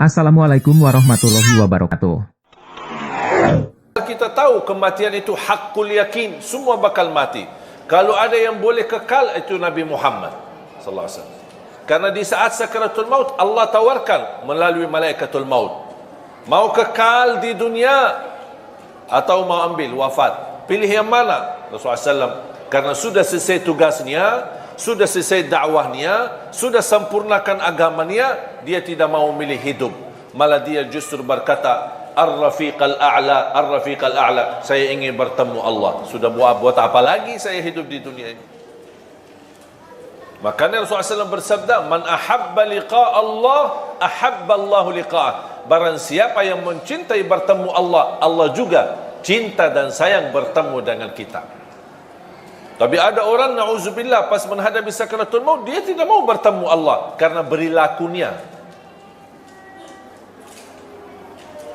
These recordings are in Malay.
Assalamualaikum warahmatullahi wabarakatuh. Kita tahu kematian itu hakul yakin, semua bakal mati. Kalau ada yang boleh kekal, itu Nabi Muhammad sallallahu alaihi wasallam. Karena di saat sakaratul maut Allah tawarkan melalui malaikatul maut, mau kekal di dunia atau mau ambil wafat, pilih yang mana? Rasulullah SAW, karena sudah selesai tugasnya, sudah selesai dakwahnya, sudah sempurnakan agamanya, dia tidak mau milih hidup, malah dia justru berkata, Ar-Rafiq al-A'la, Ar-Rafiq al-A'la, saya ingin bertemu Allah. Sudah buat apa lagi saya hidup di dunia ini? Makanya Rasulullah SAW bersabda, Man ahabba liqa' Allah, ahabba Allahu liqa'ah. Barang siapa yang mencintai bertemu Allah, Allah juga cinta dan sayang bertemu dengan kita. Tapi ada orang, na'udzubillah, pas menghadapi sakaratul maut, dia tidak mau bertemu Allah karena perilakunya.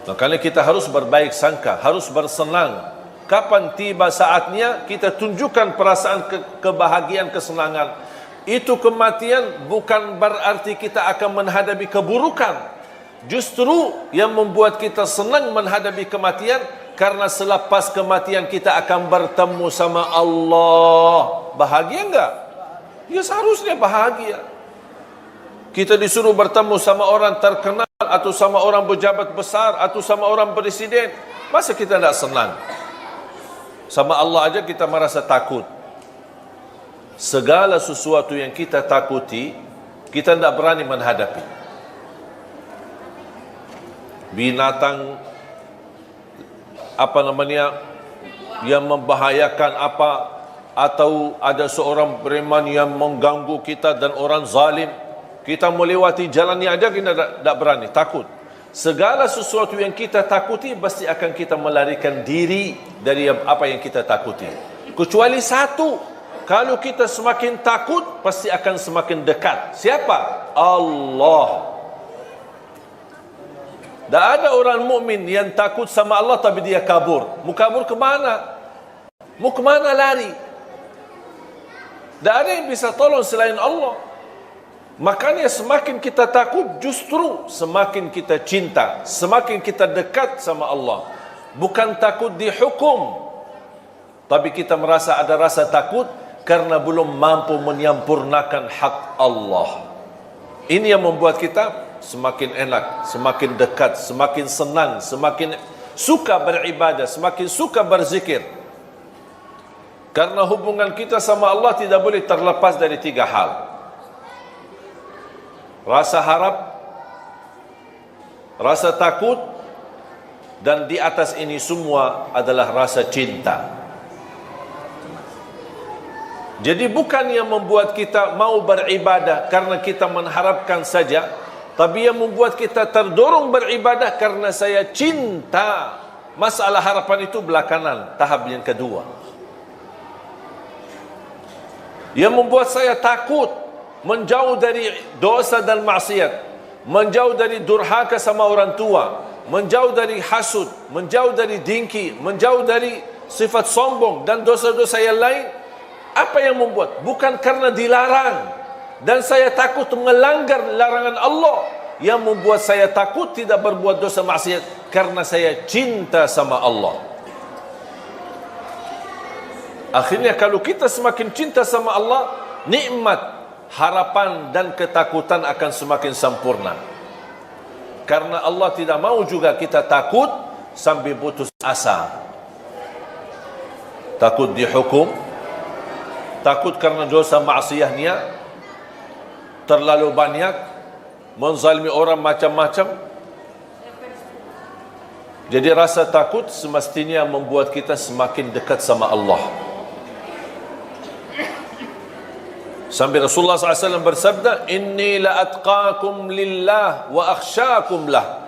Makanya kita harus berbaik sangka, harus bersenang. Kapan tiba saatnya, kita tunjukkan perasaan kebahagiaan, kesenangan. Itu kematian bukan berarti kita akan menghadapi keburukan. Justru yang membuat kita senang menghadapi kematian, karena selepas kematian kita akan bertemu sama Allah. Bahagia enggak? Ya seharusnya bahagia. Kita disuruh bertemu sama orang terkenal, atau sama orang pejabat besar, atau sama orang presiden. Masa kita tidak senang? Sama Allah aja kita merasa takut. Segala sesuatu yang kita takuti, kita tidak berani menghadapi. Binatang yang membahayakan apa, atau ada seorang preman yang mengganggu kita dan orang zalim, kita melewati jalannya aja kita tidak berani, takut. Segala sesuatu yang kita takuti pasti akan kita melarikan diri dari apa yang kita takuti. Kecuali satu, kalau kita semakin takut pasti akan semakin dekat. Siapa? Allah. Tak ada orang mukmin yang takut sama Allah tapi dia kabur. Mau kabur ke mana? Mau ke mana lari? Tak ada yang bisa tolong selain Allah. Makanya semakin kita takut, justru semakin kita cinta, semakin kita dekat sama Allah. Bukan takut dihukum, tapi kita merasa ada rasa takut karena belum mampu menyempurnakan hak Allah. Ini yang membuat kita semakin enak, semakin dekat, semakin senang, semakin suka beribadah, semakin suka berzikir. Karena hubungan kita sama Allah tidak boleh terlepas dari tiga hal. Rasa harap, rasa takut, dan di atas ini semua adalah rasa cinta. Jadi bukan yang membuat kita mau beribadah karena kita mengharapkan saja, tapi yang membuat kita terdorong beribadah karena saya cinta. Masalah harapan itu belakangan, tahap yang kedua. Yang membuat saya takut, menjauh dari dosa dan maksiat, menjauh dari durhaka sama orang tua, menjauh dari hasud, menjauh dari dengki, menjauh dari sifat sombong dan dosa-dosa yang lain. Apa yang membuat? Bukan karena dilarang dan saya takut melanggar larangan Allah. Yang membuat saya takut tidak berbuat dosa maksiat karena saya cinta sama Allah. Akhirnya kalau kita semakin cinta sama Allah, nikmat, harapan dan ketakutan akan semakin sempurna. Karena Allah tidak mau juga kita takut sampai putus asa. Takut dihukum, takut karena dosa maksiatnya terlalu banyak, menzalimi orang macam-macam. Jadi rasa takut semestinya membuat kita semakin dekat sama Allah. Sampai Rasulullah SAW bersabda, Inni la atqakum lillah wa akhsyakum lah.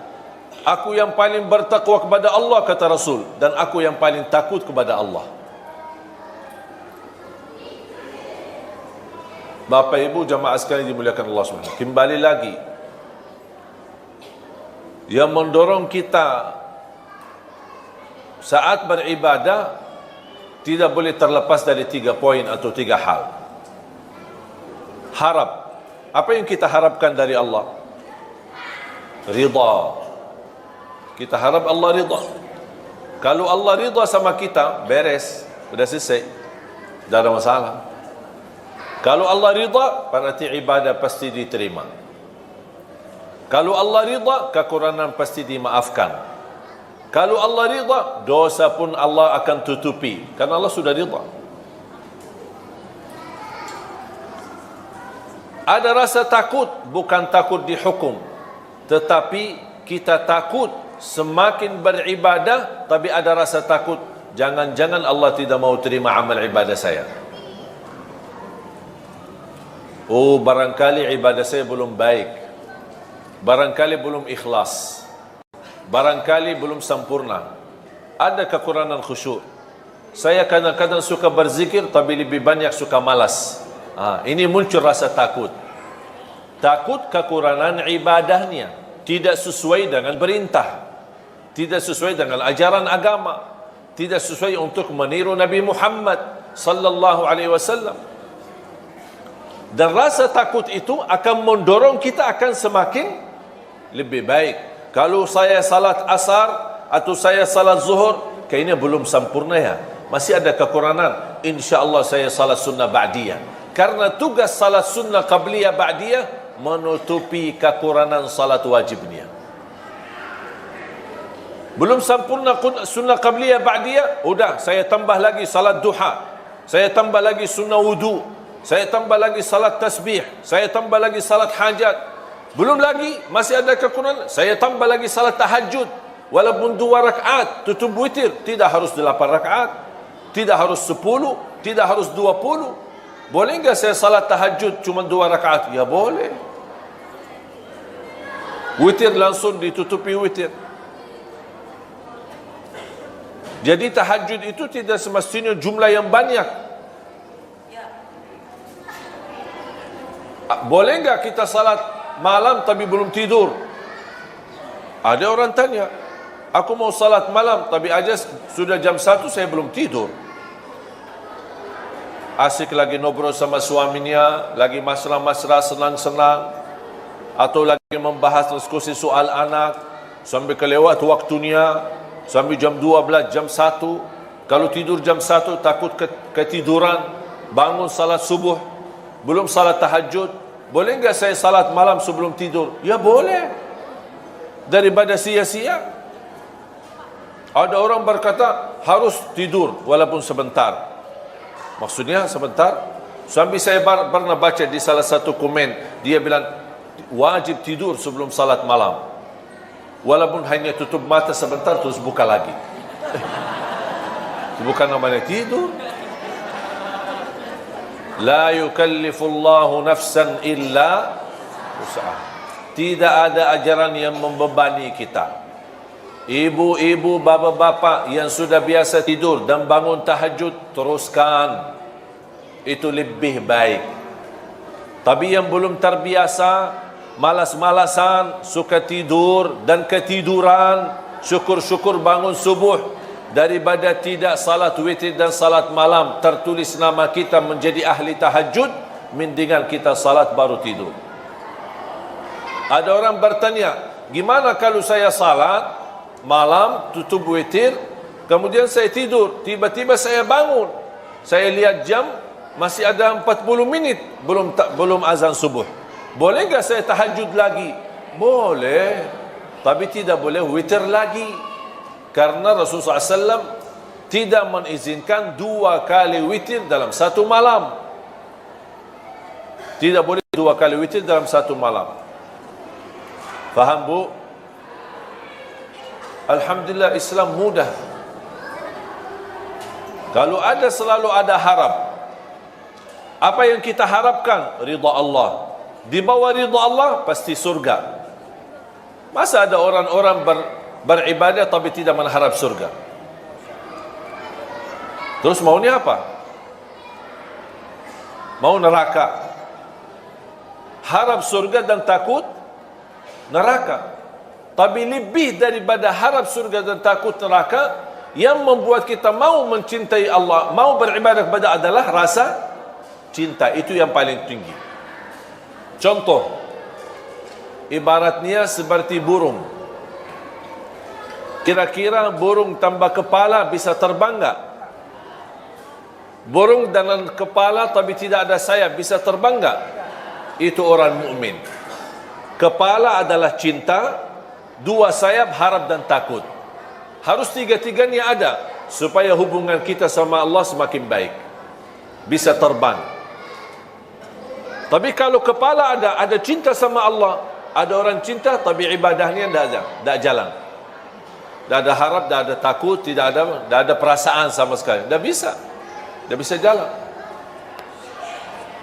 Aku yang paling bertakwa kepada Allah, kata Rasul, dan aku yang paling takut kepada Allah. Bapak Ibu jamaah sekalian dimuliakan Allah SWT, kembali lagi, yang mendorong kita saat beribadah tidak boleh terlepas dari 3 poin atau 3 hal. Harap. Apa yang kita harapkan dari Allah? Ridha. Kita harap Allah ridha. Kalau Allah ridha sama kita, beres, sudah selesai, tidak ada masalah. Kalau Allah ridha, berarti ibadah pasti diterima. Kalau Allah ridha, kekurangan pasti dimaafkan. Kalau Allah ridha, dosa pun Allah akan tutupi, karena Allah sudah ridha. Ada rasa takut, bukan takut dihukum, tetapi kita takut semakin beribadah, tapi ada rasa takut, jangan-jangan Allah tidak mau terima amal ibadah saya. Oh, barangkali ibadah saya belum baik, barangkali belum ikhlas, barangkali belum sempurna, ada kekurangan khusyuk. Saya kadang-kadang suka berzikir, tapi lebih banyak suka malas. Ini muncul rasa takut. Takut kekurangan ibadahnya, tidak sesuai dengan perintah, tidak sesuai dengan ajaran agama, tidak sesuai untuk meniru Nabi Muhammad sallallahu alaihi wasallam. Dan rasa takut itu akan mendorong kita akan semakin lebih baik. Kalau saya salat asar atau saya salat zuhur, kayaknya belum sempurna ya, masih ada kekurangan, insya-Allah saya salat sunnah ba'diyah. Karena tugas salat sunnah qabliyah ba'diyah menutupi kekurangan salat wajibnya. Belum sempurna sunnah qabliyah ba'diyah, udah saya tambah lagi salat duha, saya tambah lagi sunnah wudu, saya tambah lagi salat tasbih, saya tambah lagi salat hajat. Belum lagi, masih ada kekurangan, saya tambah lagi salat tahajud, walaupun 2 rakaat, tutup witir, tidak harus 8 rakaat, tidak harus 10, tidak harus 20. Boleh enggak saya salat tahajud cuma 2 rakaat? Ya boleh. Witir langsung ditutupi witir. Jadi tahajud itu tidak semestinya jumlah yang banyak. Boleh enggak kita salat malam tapi belum tidur? Ada orang tanya, aku mau salat malam tapi aja sudah jam 1 saya belum tidur. Asik lagi ngobrol sama suaminya, lagi mesra-mesra, senang-senang, atau lagi membahas diskusi soal anak, sampai kelewat waktunya, sampai jam 12, jam 1. Kalau tidur jam 1 takut ketiduran, bangun salat subuh, belum salat tahajud. Boleh enggak saya salat malam sebelum tidur? Ya boleh. Daripada sia-sia. Ada orang berkata harus tidur walaupun sebentar. Maksudnya sebentar? Sampai saya pernah baca di salah satu komen, dia bilang wajib tidur sebelum salat malam, walaupun hanya tutup mata sebentar terus buka lagi. Itu bukan namanya tidur. La yukallifullahu nafsan illa usaha. Tidak ada ajaran yang membebani kita. Ibu-ibu, bapa-bapa yang sudah biasa tidur dan bangun tahajud, teruskan. Itu lebih baik. Tapi yang belum terbiasa, malas-malasan, suka tidur dan ketiduran, syukur-syukur bangun subuh, daripada tidak salat witir dan salat malam, tertulis nama kita menjadi ahli tahajud, mendingan kita salat baru tidur. Ada orang bertanya, gimana kalau saya salat malam, tutup witir, kemudian saya tidur, tiba-tiba saya bangun, saya lihat jam, masih ada 40 minit, belum azan subuh. Boleh enggak saya tahajud lagi? Boleh, tapi tidak boleh witir lagi. Karena Rasulullah SAW tidak mengizinkan 2 kali witir dalam satu malam. Tidak boleh 2 kali witir dalam satu malam. Faham bu? Alhamdulillah, Islam mudah. Kalau ada, selalu ada harap. Apa yang kita harapkan? Ridha Allah. Di bawah ridha Allah pasti surga. Masa ada orang-orang beribadah tapi tidak mengharap surga? Terus maunya apa? Mau neraka. Harap surga dan takut neraka. Tapi lebih daripada harap surga dan takut neraka, yang membuat kita mau mencintai Allah, mau beribadah kepada adalah rasa cinta. Itu yang paling tinggi. Contoh, ibaratnya seperti burung. Kira-kira burung tambah kepala bisa terbang enggak? Burung dengan kepala tapi tidak ada sayap bisa terbang enggak? Itu orang mukmin. Kepala adalah cinta, dua sayap harap dan takut. Harus tiga-tiganya ada supaya hubungan kita sama Allah semakin baik. Bisa terbang. Tapi kalau kepala ada cinta sama Allah, ada orang cinta tapi ibadahnya tidak jalan. Tidak ada harap, tidak ada takut, tidak ada perasaan sama sekali. Tidak bisa jalan.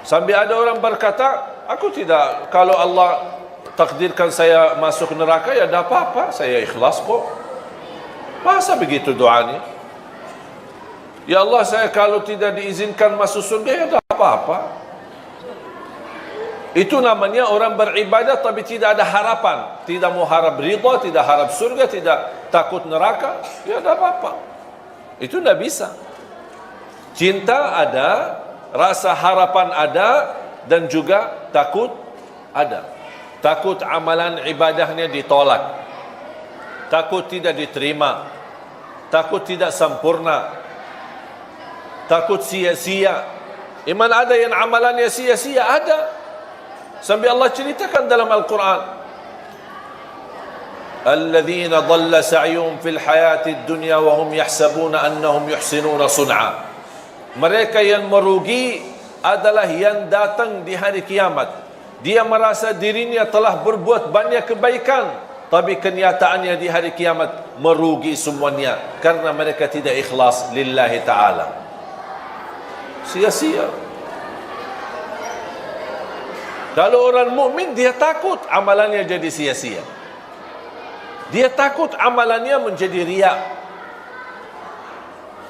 Sampai ada orang berkata, aku tidak, kalau Allah takdirkan saya masuk neraka, ya tidak apa-apa, saya ikhlas kok. Masa begitu doanya? Ya Allah, saya kalau tidak diizinkan masuk surga, ya tidak apa-apa. Itu namanya orang beribadah tapi tidak ada harapan. Tidak mau harap ridha, tidak harap surga, tidak takut neraka. Ya tidak apa-apa. Itu tidak bisa. Cinta ada, rasa harapan ada, dan juga takut ada. Takut amalan ibadahnya ditolak. Takut tidak diterima. Takut tidak sempurna. Takut sia-sia. Iman ada yang amalannya sia-sia? Ada. Sampai Allah ceritakan dalam Al-Quran, alladzina dhalla sa'yuhum fil hayatid dunya wa hum yahsabuna annahum yuhsinuna sun'a. Mereka yang merugi adalah yang datang di hari kiamat. Dia merasa dirinya telah berbuat banyak kebaikan, tapi kenyataannya di hari kiamat merugi semuanya karena mereka tidak ikhlas lillahi ta'ala. Sia-sia. Kalau orang mukmin dia takut amalannya jadi sia-sia. Dia takut amalannya menjadi riya.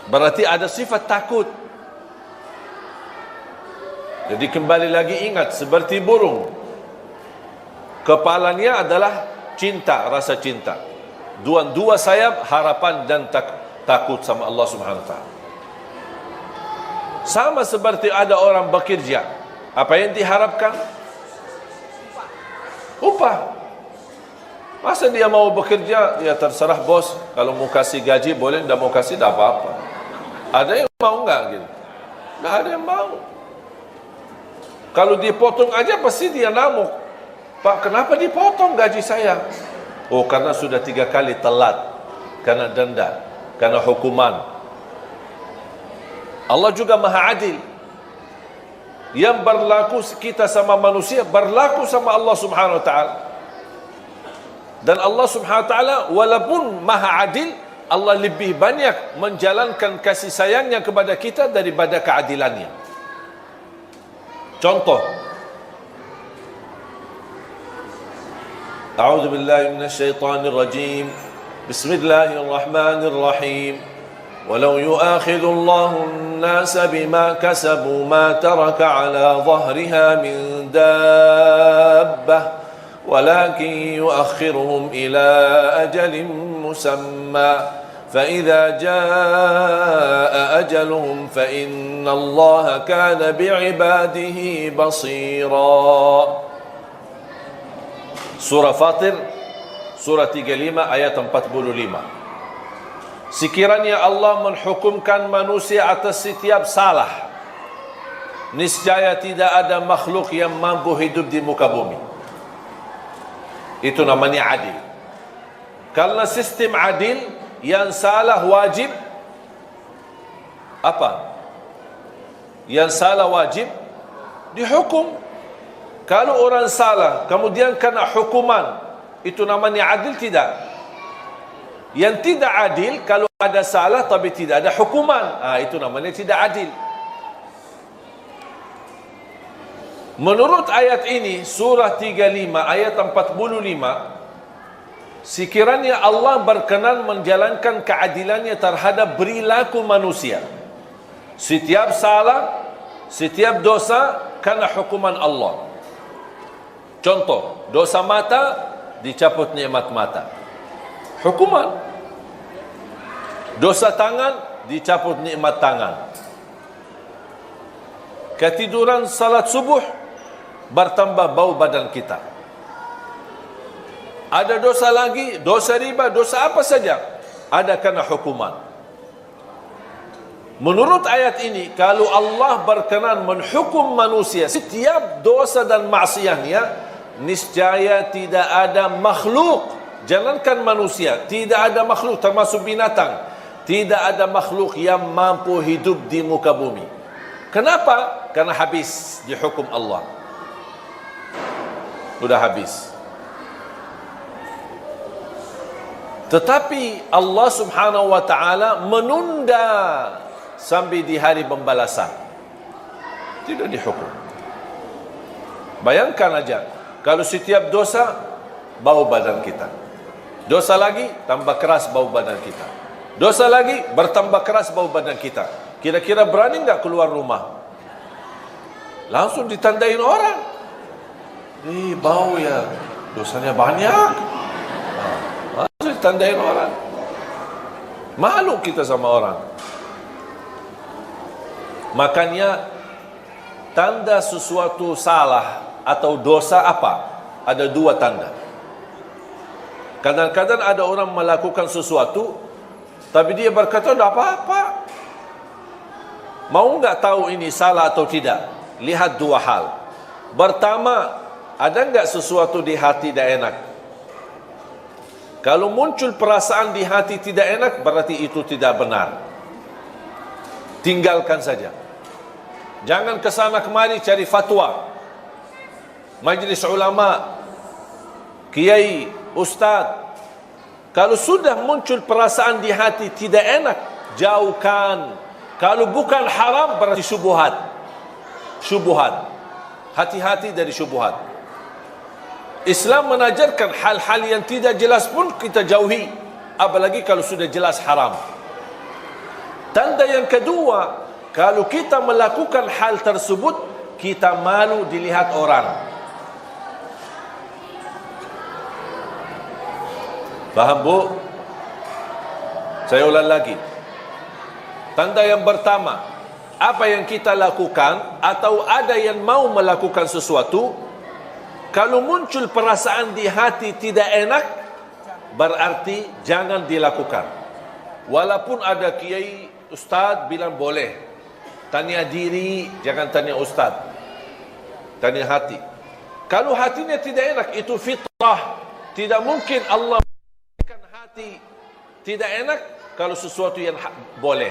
Berarti ada sifat takut. Jadi kembali lagi ingat, seperti burung. Kepalanya adalah cinta, rasa cinta. Dua sayap harapan dan takut sama Allah Subhanahu wa taala. Sama seperti ada orang bekerja. Apa yang diharapkan? Upah. Masa dia mau bekerja, ya terserah bos. Kalau mau kasih gaji boleh, tidak mau kasih tidak apa-apa. Ada yang mau enggak gitu? Tidak ada yang mau. Kalau dipotong aja pasti dia ngamuk. Pak, kenapa dipotong gaji saya? Oh, karena sudah 3 kali telat. Karena denda, karena hukuman. Allah juga Maha Adil. Yang berlaku kita sama manusia berlaku sama Allah Subhanahu wa taala. Dan Allah Subhanahu wa taala walaupun Maha Adil, Allah lebih banyak menjalankan kasih sayangnya kepada kita daripada keadilannya. Contoh, A'udzu billahi minasyaitonir rajim. Bismillahirrahmanirrahim. ولو يؤاخذ الله الناس بما كسبوا ما ترك على ظهرها من دابة ولكن يؤخرهم إلى أجل مسمى فإذا جاء أجلهم فإن الله كان بعباده بصيرا. Surah Fatir, surah 35 ayat 45. Sekiranya Allah menghukumkan manusia atas setiap salah, niscaya tidak ada makhluk yang mampu hidup di muka bumi. Itu namanya adil. Karena sistem adil, yang salah wajib apa? Yang salah wajib dihukum. Kalau orang salah kemudian kena hukuman, itu namanya adil tidak? Yang tidak adil, kalau ada salah tapi tidak ada hukuman, itu namanya tidak adil. Menurut ayat ini, surah 35 ayat 45, sekiranya Allah berkenan menjalankan keadilannya terhadap perilaku manusia, setiap salah, setiap dosa kena hukuman Allah. Contoh, dosa mata, dicabut nikmat mata, hukuman. Dosa tangan, dicabut nikmat tangan. Ketiduran salat subuh, bertambah bau badan kita. Ada dosa lagi, dosa riba, dosa apa saja, ada kena hukuman. Menurut ayat ini, kalau Allah berkenan menghukum manusia setiap dosa dan maksiatnya, niscaya tidak ada makhluk, jangankan manusia, tidak ada makhluk termasuk binatang, tidak ada makhluk yang mampu hidup di muka bumi. Kenapa? Karena habis dihukum Allah. Sudah habis. Tetapi Allah Subhanahu wa taala menunda sampai di hari pembalasan. Tidak dihukum. Bayangkan aja, kalau setiap dosa bau badan kita. Dosa lagi tambah keras bau badan kita. Dosa lagi bertambah keras bau badan kita. Kira-kira berani enggak keluar rumah? Langsung ditandain orang. Bau ya, dosanya banyak. Langsung ditandain orang. Malu kita sama orang. Makanya tanda sesuatu salah atau dosa apa? Ada dua tanda. Kadang-kadang ada orang melakukan sesuatu, tapi dia berkata, tidak apa-apa. Mau nggak tahu ini salah atau tidak? Lihat dua hal. Pertama, ada nggak sesuatu di hati tidak enak? Kalau muncul perasaan di hati tidak enak, berarti itu tidak benar. Tinggalkan saja. Jangan kesana kemari cari fatwa. Majlis ulama, kiai, ustaz. Kalau sudah muncul perasaan di hati tidak enak, jauhkan. Kalau bukan haram, berarti syubhat. Syubhat. Hati-hati dari syubhat. Islam menajarkan hal-hal yang tidak jelas pun kita jauhi, apalagi kalau sudah jelas haram. Tanda yang kedua, kalau kita melakukan hal tersebut, kita malu dilihat orang. Faham, Bu? Saya ulang lagi. Tanda yang pertama, apa yang kita lakukan atau ada yang mau melakukan sesuatu, kalau muncul perasaan di hati tidak enak, berarti jangan dilakukan. Walaupun ada kiai, ustaz bilang boleh. Tanya diri, jangan tanya ustaz. Tanya hati. Kalau hatinya tidak enak, itu fitrah. Tidak mungkin Allah memberikan hati tidak enak kalau sesuatu yang boleh.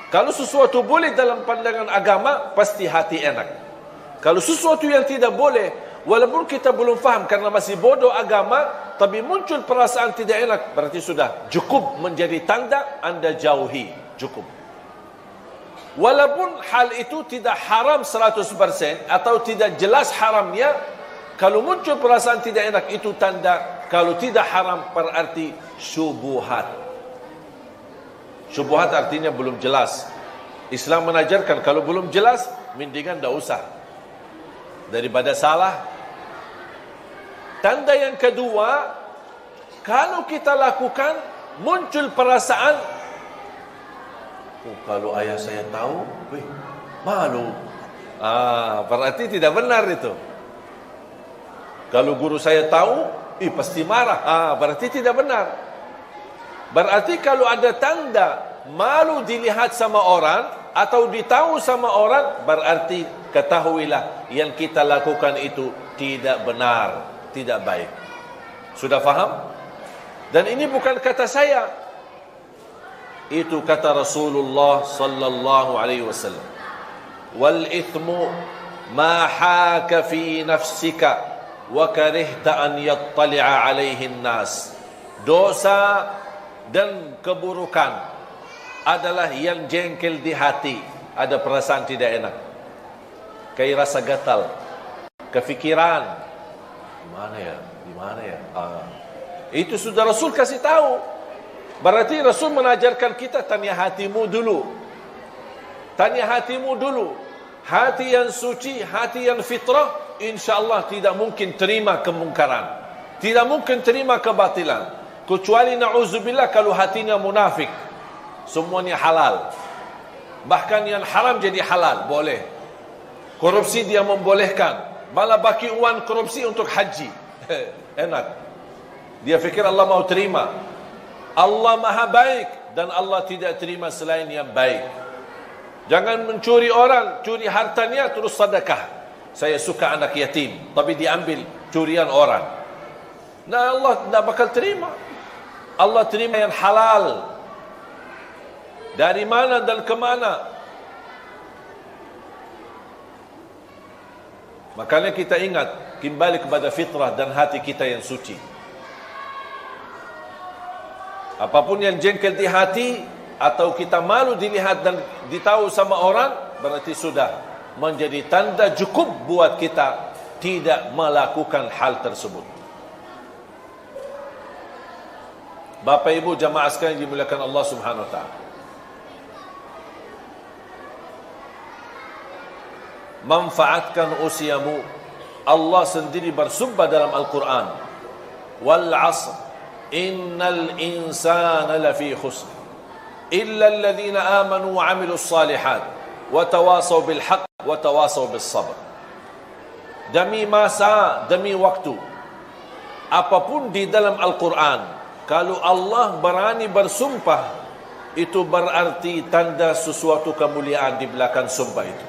Kalau sesuatu boleh dalam pandangan agama, pasti hati enak. Kalau sesuatu yang tidak boleh, walaupun kita belum faham karena masih bodoh agama, tapi muncul perasaan tidak enak, berarti sudah cukup menjadi tanda Anda jauhi. Cukup. Walaupun hal itu tidak haram 100% atau tidak jelas haramnya, kalau muncul perasaan tidak enak, itu tanda kalau tidak haram berarti syubhat. Syubhat artinya belum jelas. Islam menajarkan kalau belum jelas, mendingan tidak usah. Daripada salah. Tanda yang kedua, kalau kita lakukan, muncul perasaan, kalau ayah saya tahu, malu. Berarti tidak benar itu. Kalau guru saya tahu, pasti marah. Berarti tidak benar. Berarti kalau ada tanda malu dilihat sama orang atau ditahu sama orang, berarti ketahuilah yang kita lakukan itu tidak benar, tidak baik. Sudah faham? Dan ini bukan kata saya. Itu kata Rasulullah sallallahu alaihi wasallam. Wal ithmu ma haka fi nafsika wa karihta an yattali'a alaihi an-nas. Dosa dan keburukan adalah yang jengkel di hati, ada perasaan tidak enak, kayak rasa gatal, kefikiran, di mana ya? Itu sudah Rasul kasih tahu. Berarti Rasul mengajarkan kita tanya hatimu dulu. Tanya hatimu dulu. Hati yang suci, hati yang fitrah, insyaAllah tidak mungkin terima kemungkaran. Tidak mungkin terima kebatilan. Kecuali na'udzubillah kalau hatinya munafik. Semuanya halal. Bahkan yang haram jadi halal, boleh. Korupsi dia membolehkan. Malah bagi uang korupsi untuk haji. Enak. Dia fikir Allah mau terima. Allah maha baik dan Allah tidak terima selain yang baik. Jangan mencuri orang, curi hartanya terus sedekah. Saya suka anak yatim, tapi diambil curian orang. Nah, Allah tidak bakal terima. Allah terima yang halal. Dari mana dan kemana? Makanya kita ingat, kembali kepada fitrah dan hati kita yang suci. Apapun yang jengkel di hati, atau kita malu dilihat dan ditahu sama orang, berarti sudah menjadi tanda cukup buat kita tidak melakukan hal tersebut. Bapak Ibu jamaah sekalian dimuliakan Allah Subhanahu wa taala. Manfaatkan usiamu. Allah sendiri bersumpah dalam Al-Quran, wal 'asr innal insana lafi khusr illa alladhina amanu wa 'amilus salihat wa tawasaw bil haqq wa tawasaw bis sabr. Demi masa, demi waktu, apapun di dalam Al-Quran, kalau Allah berani bersumpah, itu berarti tanda sesuatu kemuliaan di belakang sumpah itu.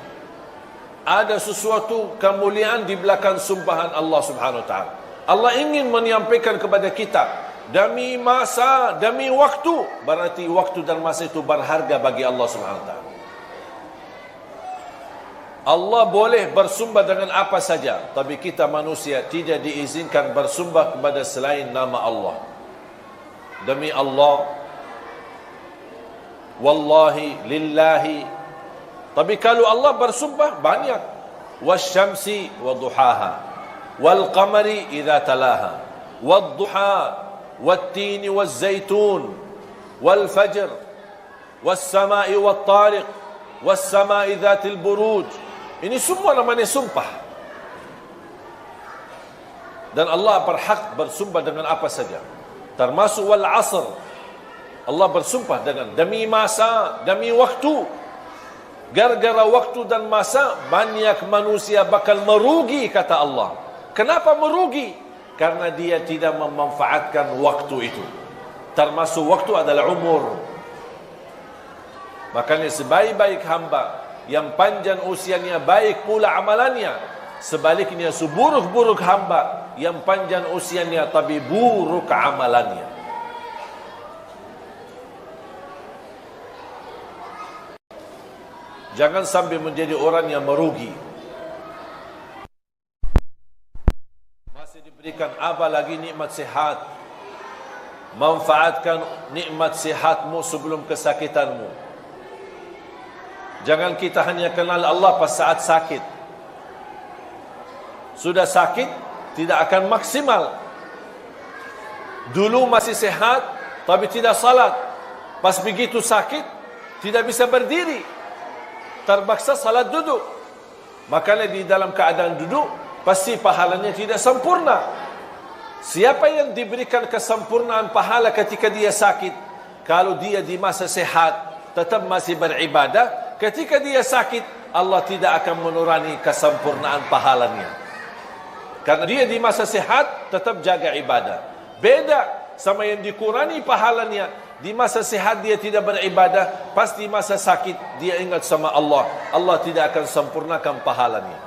Ada sesuatu kemuliaan di belakang sumpahan Allah Subhanahu wa taala. Allah ingin menyampaikan kepada kita, demi masa, demi waktu, berarti waktu dan masa itu berharga bagi Allah Subhanahu wa taala. Allah boleh bersumpah dengan apa saja, tapi kita manusia tidak diizinkan bersumpah kepada selain nama Allah. Demi Allah, wallahi, lillahi. Tapi kalau Allah bersumpah banyak, wasyamsi wa duhaha, wal qamari idza talaha, wad duha, wat tin waz zaitun, wal fajr, was samai wat tariq, was samai dzatil buruj. Ini semua namanya sumpah. Dan Allah berhak bersumpah dengan apa saja, termasuk wal asr. Allah bersumpah dengan demi masa, demi waktu. Gara-gara waktu dan masa, banyak manusia bakal merugi, kata Allah. Kenapa merugi? Karena dia tidak memanfaatkan waktu itu. Termasuk waktu adalah umur. Makanya sebaik-baik hamba, yang panjang usianya, baik pula amalannya. Sebaliknya seburuk-buruk hamba, yang panjang usianya tapi buruk amalannya. Jangan sampai menjadi orang yang merugi. Masih diberikan apa lagi nikmat sehat. Manfaatkan nikmat sehatmu sebelum kesakitanmu. Jangan kita hanya kenal Allah pas saat sakit. Sudah sakit, tidak akan maksimal. Dulu masih sehat, tapi tidak salat. Pas begitu sakit, tidak bisa berdiri. Terpaksa salat duduk. Makanya di dalam keadaan duduk, pasti pahalanya tidak sempurna. Siapa yang diberikan kesempurnaan pahala ketika dia sakit? Kalau dia di masa sehat, tetap masih beribadah. Ketika dia sakit, Allah tidak akan menurani kesempurnaan pahalanya. Karena dia di masa sehat, tetap jaga ibadah. Beda sama yang dikurangi pahalanya. Di masa sehat dia tidak beribadah, pasti masa sakit dia ingat sama Allah. Allah tidak akan sempurnakan pahalanya.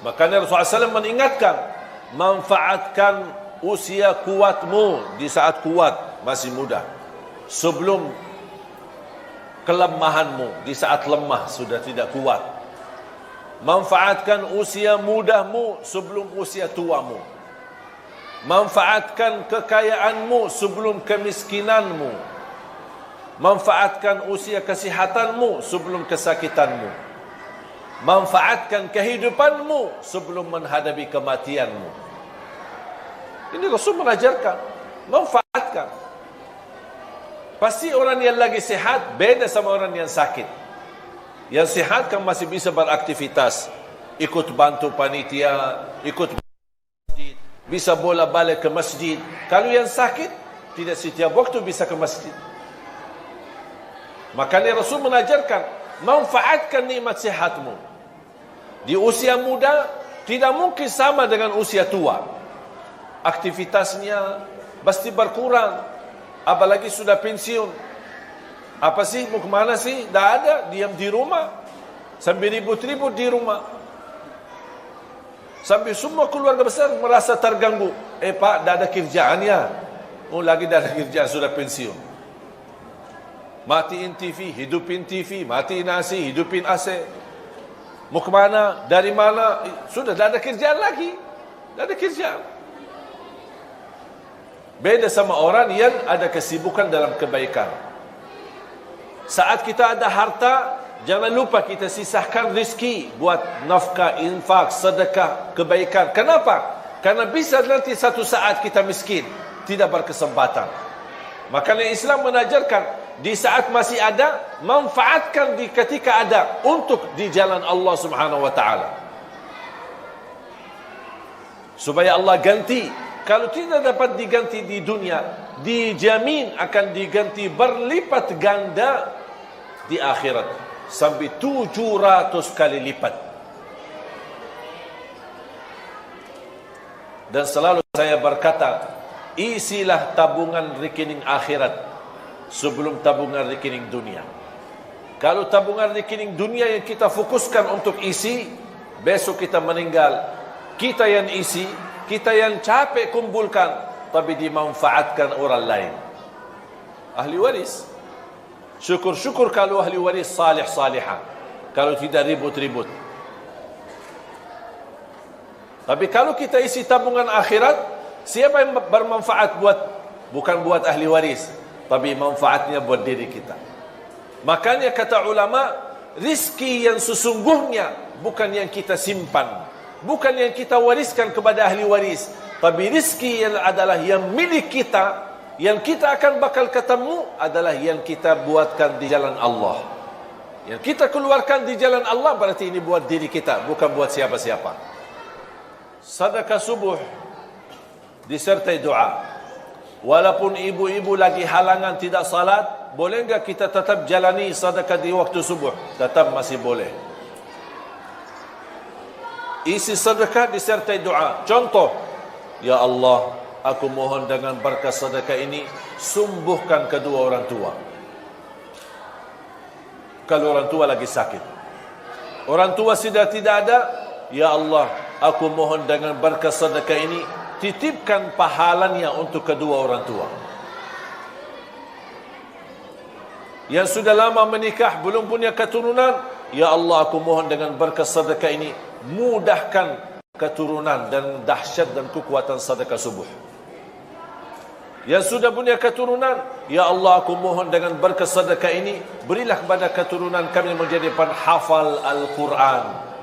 Makanya Rasulullah SAW mengingatkan, manfaatkan usia kuatmu di saat kuat, masih muda, sebelum kelemahanmu di saat lemah, sudah tidak kuat. Manfaatkan usia mudahmu sebelum usia tuamu. Manfaatkan kekayaanmu sebelum kemiskinanmu. Manfaatkan usia kesehatanmu sebelum kesakitanmu. Manfaatkan kehidupanmu sebelum menghadapi kematianmu. Ini Rasul mengajarkan, manfaatkan. Pasti orang yang lagi sehat beda sama orang yang sakit. Yang sehat kan masih bisa beraktivitas, ikut bantu panitia, ikut masjid, bisa bola-balik ke masjid. Kalau yang sakit, tidak setiap waktu bisa ke masjid. Makanya Rasul mengajarkan, manfaatkan nikmat sehatmu. Di usia muda, tidak mungkin sama dengan usia tua. Aktivitasnya pasti berkurang, apalagi sudah pensiun. Apa sih, mau kemana sih? Tidak ada, diam di rumah sambil ribut-ribut di rumah, sampai semua keluarga besar merasa terganggu. Pak, dah ada kerjaan ya? Oh, lagi dah ada kerjaan, sudah pensiun. Matiin TV, hidupin TV, matiin AC, hidupin AC. Mau kemana? Dari mana? Sudah dah ada kerjaan lagi. Dah ada kerjaan. Beda sama orang yang ada kesibukan dalam kebaikan. Saat kita ada harta, jangan lupa kita sisahkan rezeki buat nafkah, infak, sedekah, kebaikan. Kenapa? Karena bisa nanti satu saat kita miskin, tidak berkesempatan. Makanya Islam menajarkan di saat masih ada, manfaatkan di ketika ada untuk di jalan Allah Subhanahu wa taala. Supaya Allah ganti. Kalau tidak dapat diganti di dunia, dijamin akan diganti berlipat ganda di akhirat, sampai 700 kali lipat. Dan selalu saya berkata, isilah tabungan rekening akhirat sebelum tabungan rekening dunia. Kalau tabungan rekening dunia yang kita fokuskan untuk isi, besok kita meninggal, kita yang isi, kita yang capek kumpulkan, tapi dimanfaatkan orang lain. Ahli waris, syukur-syukur kalau ahli waris salih-salihah, kalau tidak ribut-ribut. Tapi kalau kita isi tabungan akhirat, siapa yang bermanfaat bukan buat ahli waris, tapi manfaatnya buat diri kita. Makanya kata ulama, rizki yang sesungguhnya bukan yang kita simpan, bukan yang kita wariskan kepada ahli waris, tapi rizki yang adalah yang milik kita, yang kita akan bakal ketemu adalah yang kita buatkan di jalan Allah. Yang kita keluarkan di jalan Allah berarti ini buat diri kita, bukan buat siapa-siapa. Sedekah subuh disertai doa. Walaupun ibu-ibu lagi halangan tidak salat, boleh enggak kita tetap jalani sedekah di waktu subuh? Tetap masih boleh. Isi sedekah disertai doa. Contoh, ya Allah, aku mohon dengan berkah sedekah ini, sembuhkan kedua orang tua. Kalau orang tua lagi sakit, orang tua sudah tidak ada, ya Allah, aku mohon dengan berkah sedekah ini, titipkan pahalanya untuk kedua orang tua. Yang sudah lama menikah, belum punya keturunan, ya Allah, aku mohon dengan berkah sedekah ini, mudahkan keturunan dan dahsyat dan kekuatan sedekah subuh. Yang sudah punya keturunan, ya Allah, aku mohon dengan berkah sedekah ini, berilah kepada keturunan kami menjadi penghafal Al-Quran.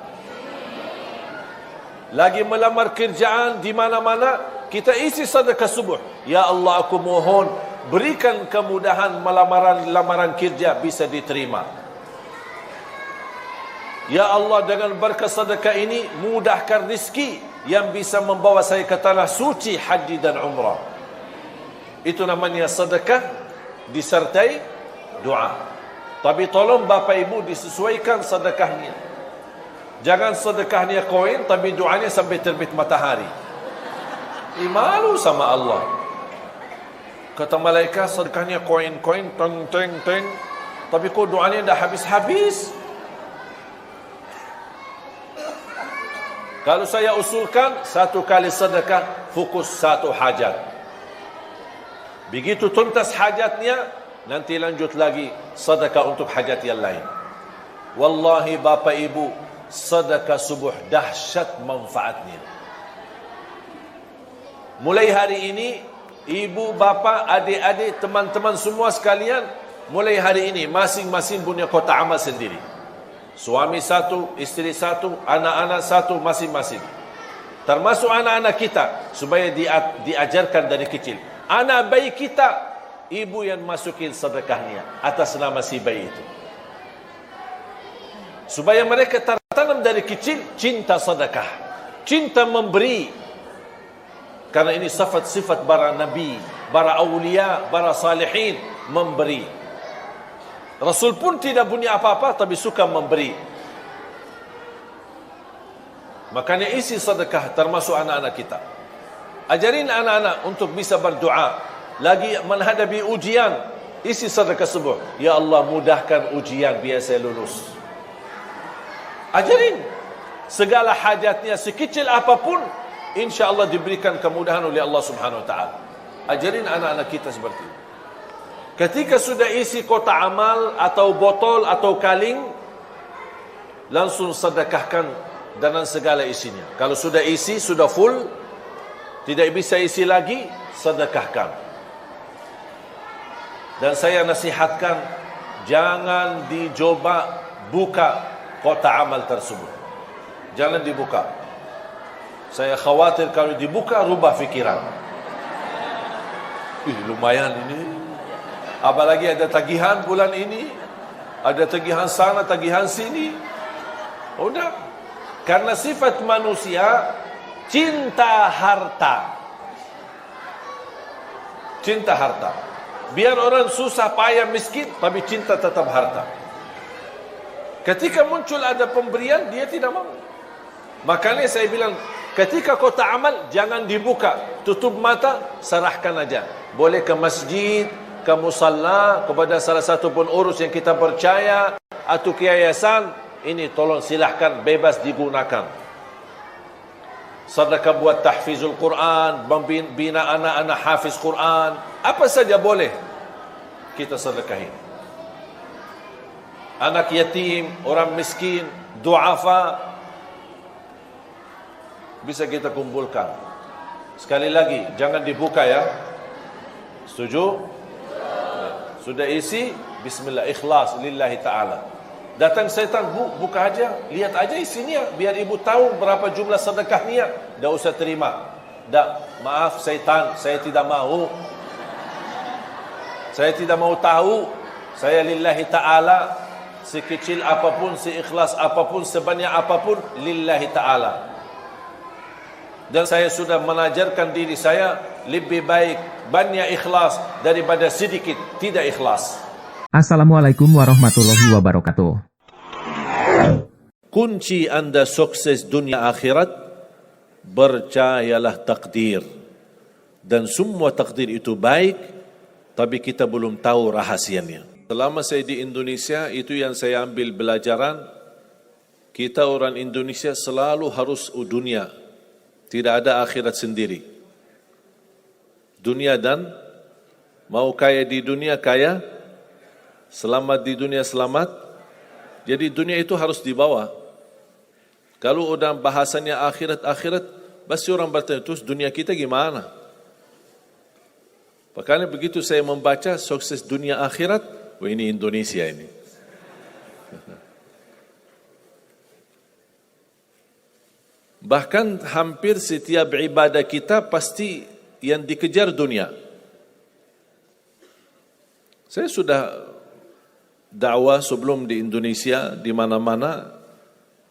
Lagi melamar kerjaan di mana-mana, kita isi sedekah subuh. Ya Allah, aku mohon berikan kemudahan lamaran kerja bisa diterima. Ya Allah, dengan berkah sedekah ini, mudahkan rizki yang bisa membawa saya ke tanah suci haji dan umrah. Itu namanya sedekah disertai doa. Tapi tolong Bapak Ibu disesuaikan sedekahnya. Jangan sedekahnya koin, tapi doanya sampai terbit matahari. Malu sama Allah. Kata malaikat, sedekahnya koin-koin, teng-teng-teng, tapi kok doanya dah habis-habis. Kalau saya usulkan, satu kali sedekah, fokus satu hajat. Begitu tuntas hajatnya, nanti lanjut lagi sedekah untuk hajat yang lain. Wallahi Bapak Ibu, sedekah subuh dahsyat manfaatnya. Mulai hari ini, ibu, bapa, adik-adik, teman-teman semua sekalian, mulai hari ini masing-masing punya kotak amal sendiri. Suami satu, istri satu, anak-anak satu, masing-masing. Termasuk anak-anak kita, supaya diajarkan dari kecil. Anak bayi kita, ibu yang masukin sedekahnya atas nama si bayi itu. Supaya mereka tertanam dari kecil cinta sedekah, cinta memberi. Karena ini sifat-sifat para nabi, para awliya, para salihin, memberi. Rasul pun tidak punya apa-apa, tapi suka memberi. Makanya isi sedekah termasuk anak-anak kita. Ajarin anak-anak untuk bisa berdoa. Lagi menghadapi ujian, isi sedekah subuh. Ya Allah, mudahkan ujian biar saya lulus. Ajarin. Segala hajatnya sekecil apapun, insya Allah diberikan kemudahan oleh Allah Subhanahu Wa Taala. Ajarin anak-anak kita seperti itu. Ketika sudah isi kotak amal atau botol atau kaleng, langsung sedekahkan dengan segala isinya. Kalau sudah isi, sudah full, tidak bisa isi lagi, sedekahkan. Dan saya nasihatkan, jangan dicoba buka kotak amal tersebut. Jangan dibuka. Saya khawatir kalau dibuka, rubah fikiran. Lumayan ini. Apalagi ada tagihan bulan ini, ada tagihan sana, tagihan sini. Udah. Karena sifat manusia cinta harta. Cinta harta. Biar orang susah payah miskin, tapi cinta tetap harta. Ketika muncul ada pemberian, dia tidak mau. Makanya saya bilang, ketika kotak amal jangan dibuka, tutup mata, serahkan aja. Boleh ke masjid, ke musalla, kepada salah satu pengurus yang kita percaya, atau ke yayasan, ini tolong silahkan bebas digunakan. Sedekah buat tahfizul Quran, bina anak-anak hafiz Quran, apa saja boleh kita sedekahin. Anak yatim, orang miskin, duafa, bisa kita kumpulkan. Sekali lagi, jangan dibuka ya. Setuju? Sudah isi, bismillah, ikhlas lillahi ta'ala. Datang setan, buka aja, lihat aja isinya, biar ibu tahu berapa jumlah sedekahnya. Dah usah terima. Dah, maaf setan, saya tidak mau. Saya tidak mau tahu. Saya lillahi ta'ala, sekecil apapun, seikhlas apapun, sebanyak apapun, lillahi ta'ala. Dan saya sudah menajarkan diri saya, lebih baik banyak ikhlas daripada sedikit tidak ikhlas. Assalamualaikum warahmatullahi wabarakatuh. Kunci anda sukses dunia akhirat, percayalah takdir. Dan semua takdir itu baik, tapi kita belum tahu rahasianya. Selama saya di Indonesia, itu yang saya ambil pelajaran, kita orang Indonesia selalu harus dunia. Tidak ada akhirat sendiri. Dunia dan mau kaya di dunia kaya, selamat di dunia selamat. Jadi dunia itu harus dibawa. Kalau udah bahasanya akhirat, pasti orang bertanya, terus dunia kita gimana? Makanya begitu saya membaca sukses dunia akhirat, wah ini Indonesia ini. Bahkan hampir setiap ibadah kita pasti yang dikejar dunia. Saya sudah dakwah sebelum di Indonesia, di mana-mana.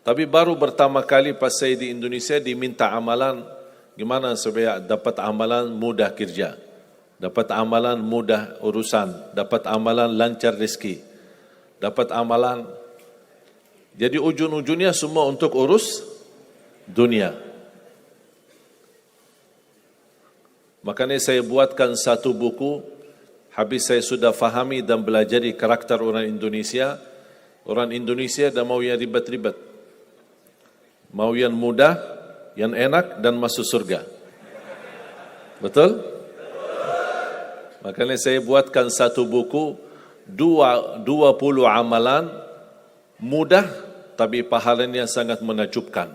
Tapi baru pertama kali pas saya di Indonesia diminta amalan, gimana supaya dapat amalan mudah kerja, dapat amalan mudah urusan, dapat amalan lancar rezeki, dapat amalan. Jadi ujung-ujungnya semua untuk urus dunia. Makanya saya buatkan satu buku. Habis saya sudah fahami dan belajari karakter orang Indonesia. Orang Indonesia dah mau yang ribet-ribet, mau yang mudah, yang enak dan masuk surga. Betul? Makanya saya buatkan satu buku, 20 amalan mudah tapi pahalanya sangat menakjubkan.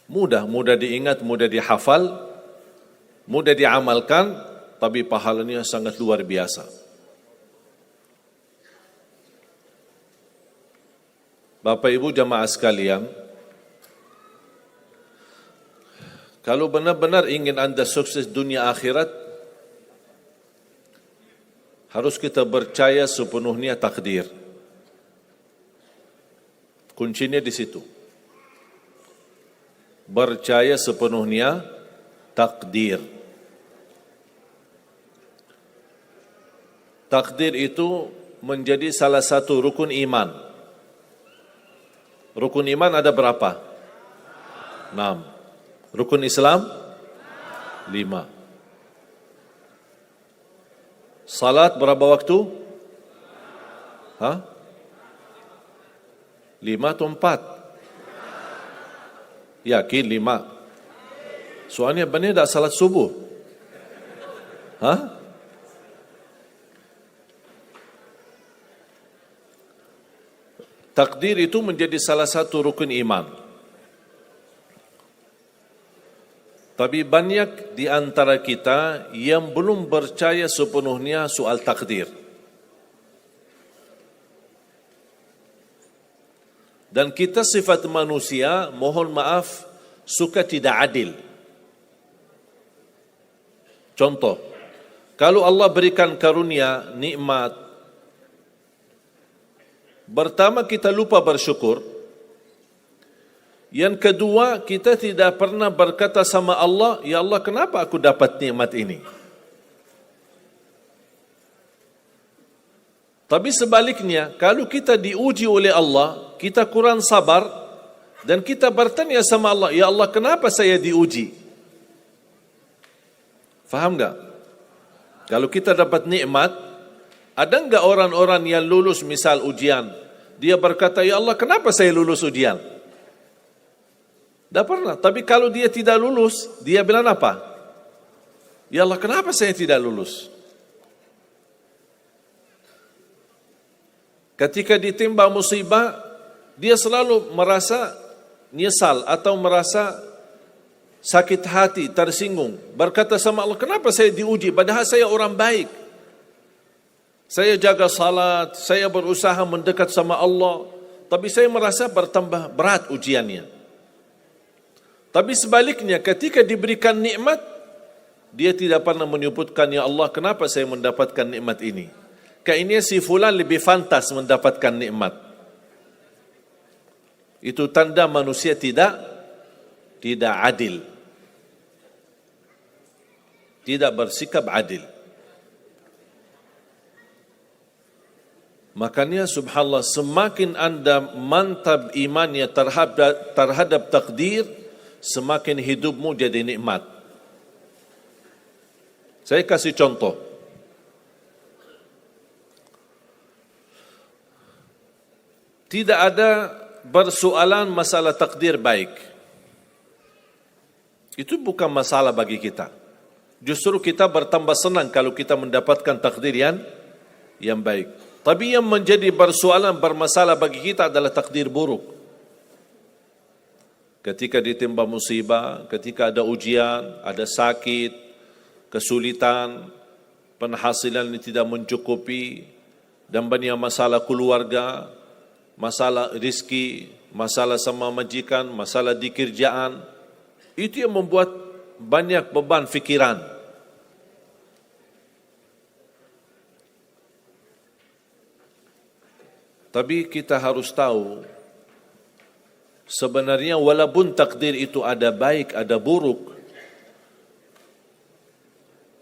Mudah diingat, mudah dihafal, mudah diamalkan, tapi pahalanya sangat luar biasa. Bapak Ibu jamaah sekalian, kalau benar-benar ingin anda sukses dunia akhirat, harus kita percaya sepenuhnya takdir. Kuncinya di situ. Percaya sepenuhnya takdir. Takdir itu menjadi salah satu rukun iman. Rukun iman ada berapa? 6. Rukun Islam? 5. Salat berapa waktu? 5 atau 4? Yakin 5? Soalnya benar tak salat subuh? Takdir itu menjadi salah satu rukun iman. Tapi banyak di antara kita yang belum percaya sepenuhnya soal takdir. Dan kita sifat manusia, mohon maaf, suka tidak adil. Contoh, kalau Allah berikan karunia, nikmat, pertama kita lupa bersyukur. Yang kedua, kita tidak pernah berkata sama Allah, ya Allah, kenapa aku dapat nikmat ini? Tapi sebaliknya, kalau kita diuji oleh Allah, kita kurang sabar, dan kita bertanya sama Allah, ya Allah, kenapa saya diuji? Faham tak? Kalau kita dapat nikmat, ada enggak orang-orang yang lulus misal ujian, dia berkata, ya Allah, kenapa saya lulus ujian? Tak pernah. Tapi kalau dia tidak lulus, dia bilang apa? Ya Allah, kenapa saya tidak lulus? Ketika ditimpa musibah, dia selalu merasa nyesal atau merasa sakit hati, tersinggung. Berkata sama Allah, kenapa saya diuji? Padahal saya orang baik. Saya jaga salat, saya berusaha mendekat sama Allah. Tapi saya merasa bertambah berat ujiannya. Tapi sebaliknya, ketika diberikan nikmat, dia tidak pernah menyebutkan, ya Allah, kenapa saya mendapatkan nikmat ini? Kayaknya si fulan lebih fantas mendapatkan nikmat. Itu tanda manusia tidak adil. Tidak bersikap adil. Makanya subhanallah, semakin anda mantap imannya terhadap takdir, semakin hidupmu jadi nikmat. Saya kasih contoh. Tidak ada persoalan masalah takdir baik. Itu bukan masalah bagi kita. Justru kita bertambah senang kalau kita mendapatkan takdir yang baik. Tapi yang menjadi persoalan bermasalah bagi kita adalah takdir buruk. Ketika ditimpa musibah, ketika ada ujian, ada sakit, kesulitan, penghasilan yang tidak mencukupi, dan banyak masalah keluarga, masalah rezeki, masalah sama majikan, masalah di kerjaan, itu yang membuat banyak beban fikiran. Tapi kita harus tahu, sebenarnya walaupun takdir itu ada baik, ada buruk,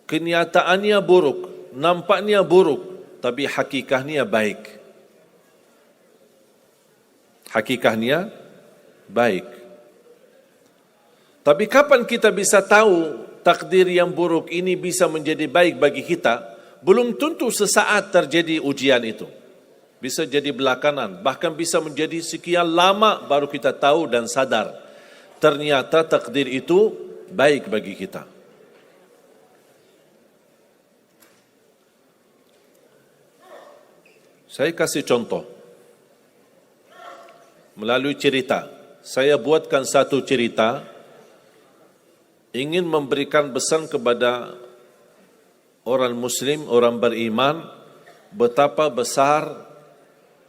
kenyataannya buruk, nampaknya buruk, tapi hakikatnya baik. Hakikatnya baik. Tapi kapan kita bisa tahu takdir yang buruk ini bisa menjadi baik bagi kita? Belum tentu sesaat terjadi ujian itu. Bisa jadi belakangan, bahkan bisa menjadi sekian lama baru kita tahu dan sadar. Ternyata takdir itu baik bagi kita. Saya kasih contoh. Melalui cerita. Saya buatkan satu cerita, ingin memberikan pesan kepada orang muslim, orang beriman, betapa besar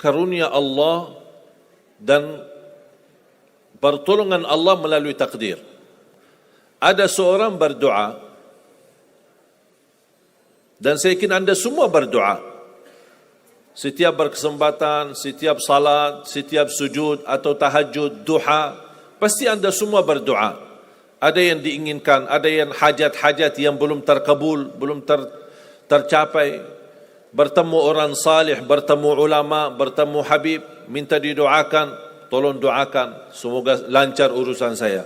karunia Allah dan pertolongan Allah melalui takdir. Ada seorang berdoa, dan saya yakin anda semua berdoa. Setiap berkesempatan, setiap salat, setiap sujud atau tahajud, duha, pasti anda semua berdoa. Ada yang diinginkan, ada yang hajat-hajat yang belum terkabul, belum tercapai. Bertemu orang salih, bertemu ulama, bertemu habib, minta didoakan. tolong doakan, semoga lancar urusan saya,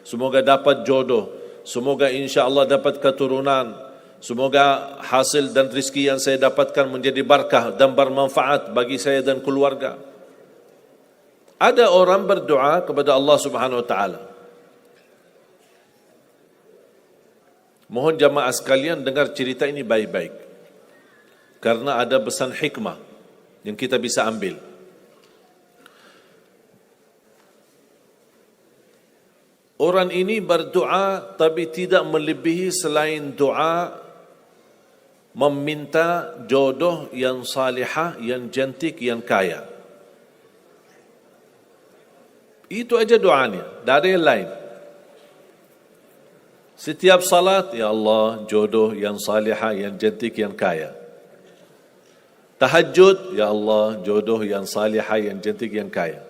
semoga dapat jodoh, semoga insya Allah dapat keturunan, semoga hasil dan rezeki yang saya dapatkan menjadi berkah dan bermanfaat bagi saya dan keluarga. Ada orang berdoa kepada Allah Subhanahu wa taala. Mohon jamaah sekalian dengar cerita ini baik-baik, karena ada pesan hikmah yang kita bisa ambil. Orang ini berdoa tapi tidak melebihi selain doa meminta jodoh yang salihah, yang cantik, yang kaya. Itu aja doanya, dari yang lain. Setiap salat, ya Allah, jodoh yang salihah, yang cantik, yang kaya. Tahajud, ya Allah, jodoh yang salihah, yang cantik, yang kaya.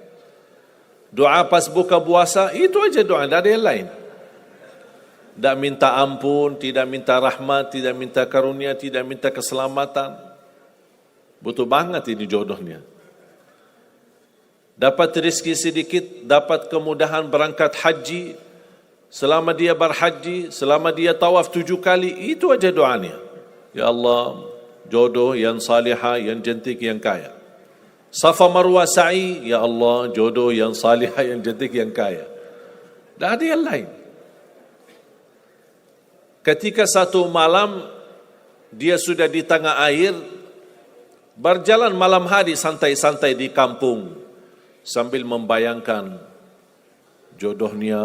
Doa pas buka puasa, itu aja doa, tidak ada yang lain. Tidak minta ampun, tidak minta rahmat, tidak minta karunia, tidak minta keselamatan. Butuh banget ini jodohnya. Dapat rezeki sedikit, dapat kemudahan berangkat haji. Selama dia berhaji, selama dia tawaf 7 kali, itu aja doanya. Ya Allah, jodoh yang salihah, yang cantik, yang kaya. Safa Marwah sa'i, ya Allah, jodoh yang salihah, yang cantik, yang kaya. Tak ada yang lain. Ketika satu malam dia sudah di tengah air, berjalan malam hari santai-santai di kampung sambil membayangkan jodohnya,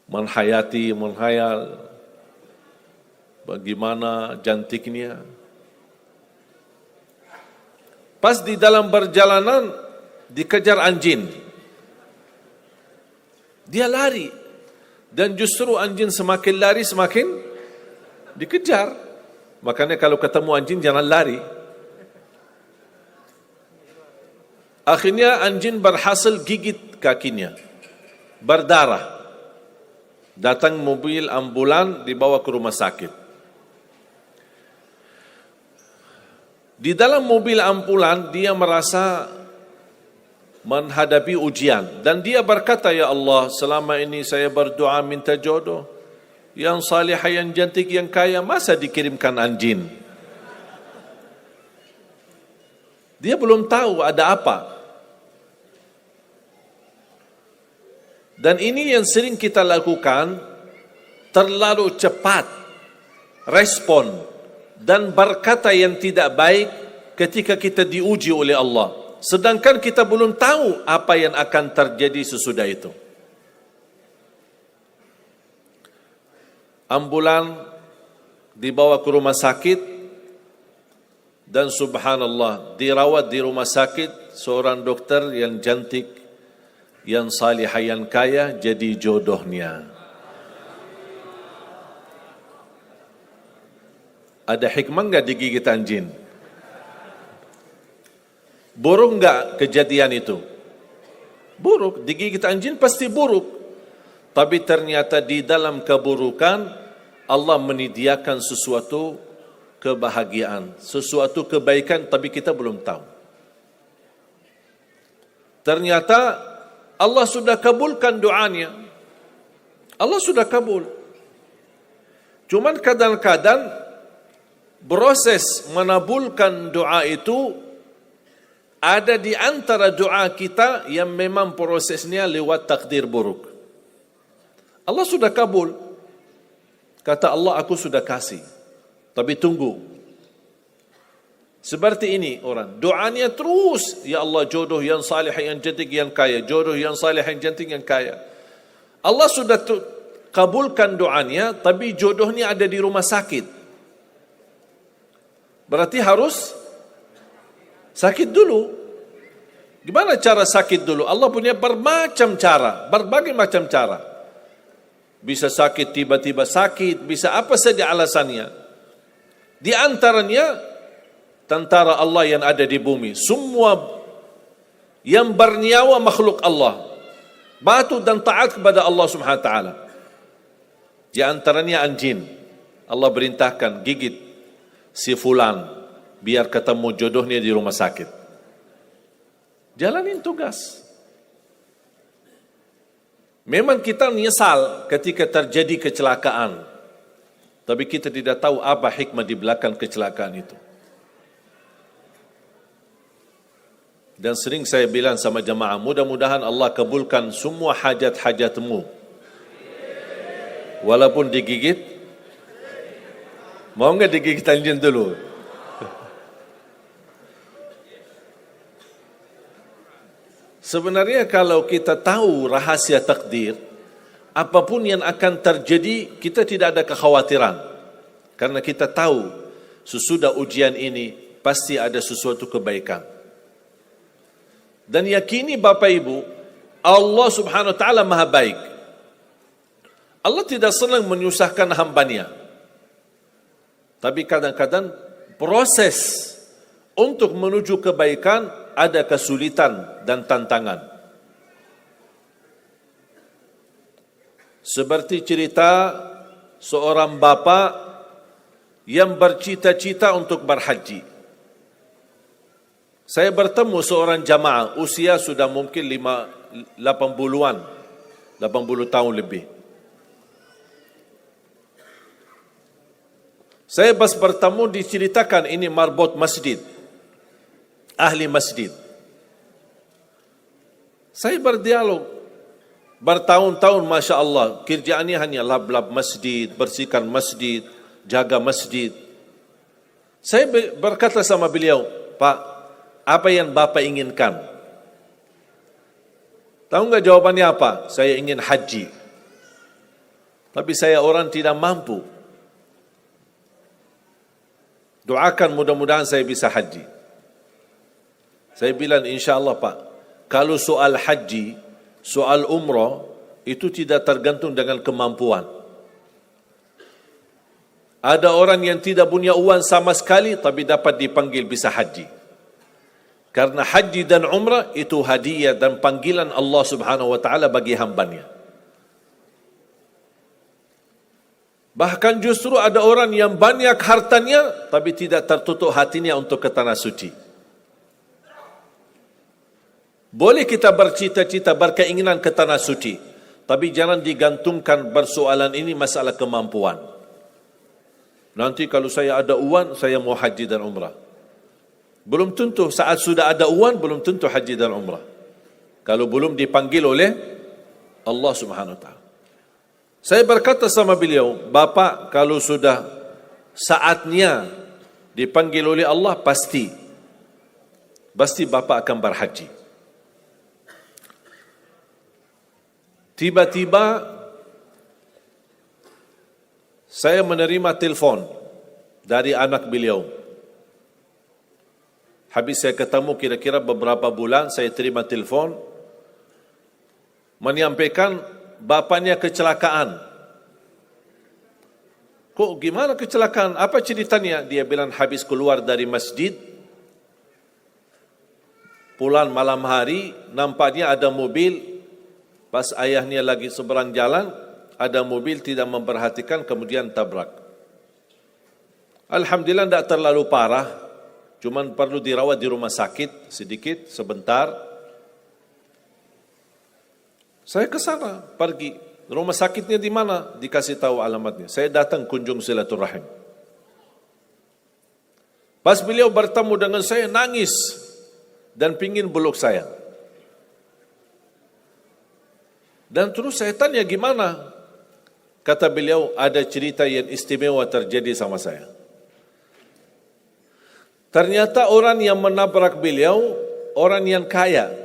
menghayal bagaimana cantiknya. Pas di dalam perjalanan dikejar anjing. Dia lari, dan justru anjing semakin lari semakin dikejar. Makanya kalau ketemu anjing jangan lari. Akhirnya anjing berhasil gigit kakinya, berdarah. Datang mobil ambulan, dibawa ke rumah sakit. Di dalam mobil ambulan dia merasa menghadapi ujian, dan dia berkata, ya Allah, selama ini saya berdoa minta jodoh yang salihah, yang cantik, yang kaya, masa dikirimkan anjing? Dia belum tahu ada apa. Dan ini yang sering kita lakukan, terlalu cepat respon dan berkata yang tidak baik ketika kita diuji oleh Allah, sedangkan kita belum tahu apa yang akan terjadi sesudah itu. Ambulan dibawa ke rumah sakit, dan subhanallah, dirawat di rumah sakit seorang dokter yang cantik, yang salihah, yang kaya, jadi jodohnya. Ada hikmah enggak digigit anjing? Buruk enggak kejadian itu? Buruk, digigit anjing pasti buruk. Tapi ternyata di dalam keburukan Allah menyediakan sesuatu kebahagiaan, sesuatu kebaikan, tapi kita belum tahu. Ternyata Allah sudah kabulkan doanya. Allah sudah kabul. Cuman kadang-kadang proses menabulkan doa itu ada di antara doa kita yang memang prosesnya lewat takdir buruk. Allah sudah kabul. Kata Allah, aku sudah kasih. Tapi tunggu. Seperti ini orang, doanya terus, ya Allah, jodoh yang salih, yang cantik, yang kaya, jodoh yang salih, yang cantik, yang kaya. Allah sudah kabulkan doanya, tapi jodohnya ada di rumah sakit. Berarti harus sakit dulu. Gimana cara sakit dulu? Allah punya bermacam cara, berbagai macam cara. Bisa sakit, tiba-tiba sakit, bisa apa saja alasannya. Di antaranya tentara Allah yang ada di bumi, semua yang bernyawa makhluk Allah, patuh dan taat kepada Allah Subhanahu wa taala. Di antaranya anjing. Allah perintahkan gigit si fulan biar ketemu jodohnya di rumah sakit. Jalanin tugas. Memang kita menyesal ketika terjadi kecelakaan, tapi kita tidak tahu apa hikmah di belakang kecelakaan itu. Dan sering saya bilang sama jemaah, mudah-mudahan Allah kabulkan semua hajat-hajatmu. Walaupun digigit, mau enggak digigit anjing dulu? Sebenarnya kalau kita tahu rahasia takdir, apapun yang akan terjadi, kita tidak ada kekhawatiran. Karena kita tahu sesudah ujian ini pasti ada sesuatu kebaikan. Dan yakini Bapak Ibu, Allah Subhanahu wa taala Maha baik. Allah tidak senang menyusahkan hamba-Nya. Tapi kadang-kadang proses untuk menuju kebaikan ada kesulitan dan tantangan. Seperti cerita seorang bapa yang bercita-cita untuk berhaji. Saya bertemu seorang jamaah, usia sudah mungkin 80-an, 80 tahun lebih. Saya pas bertemu diceritakan ini marbot masjid, ahli masjid. Saya berdialog, bertahun-tahun Masya Allah, kerjaannya hanya lap-lap masjid, bersihkan masjid, jaga masjid. Saya berkata sama beliau, Pak, apa yang Bapak inginkan? Tahu enggak jawabannya apa? Saya ingin haji. Tapi saya orang tidak mampu. Doakan mudah-mudahan saya bisa haji. Saya bilang insyaAllah Pak, kalau soal haji, soal umrah, itu tidak tergantung dengan kemampuan. Ada orang yang tidak punya uang sama sekali, tapi dapat dipanggil bisa haji. Karena haji dan umrah itu hadiah dan panggilan Allah Subhanahu wa taala bagi hamba-Nya. Bahkan justru ada orang yang banyak hartanya tapi tidak tertutup hatinya untuk ke tanah suci. Boleh kita bercita-cita, berkeinginan ke tanah suci, tapi jangan digantungkan persoalan ini masalah kemampuan. Nanti kalau saya ada uang, saya mau haji dan umrah. Belum tentu saat sudah ada uang, belum tentu haji dan umrah. Kalau belum dipanggil oleh Allah Subhanahu wa taala. Saya berkata sama beliau, Bapak kalau sudah saatnya dipanggil oleh Allah, pasti Bapak akan berhaji. Tiba-tiba saya menerima telefon dari anak beliau. Habis saya ketemu kira-kira beberapa bulan, saya terima telefon menyampaikan bapaknya kecelakaan. Kok gimana kecelakaan? Apa ceritanya? Dia bilang habis keluar dari masjid, pulang malam hari, nampaknya ada mobil, pas ayahnya lagi seberang jalan, ada mobil tidak memperhatikan, kemudian tabrak. Alhamdulillah tidak terlalu parah, cuman perlu dirawat di rumah sakit sedikit, sebentar. Saya ke sana, pergi. Rumah sakitnya di mana? Dikasih tahu alamatnya. Saya datang kunjung silaturahim. Pas beliau bertemu dengan saya, nangis dan pingin peluk saya. Dan terus saya tanya gimana? Kata beliau, ada cerita yang istimewa terjadi sama saya. Ternyata orang yang menabrak beliau, orang yang kaya.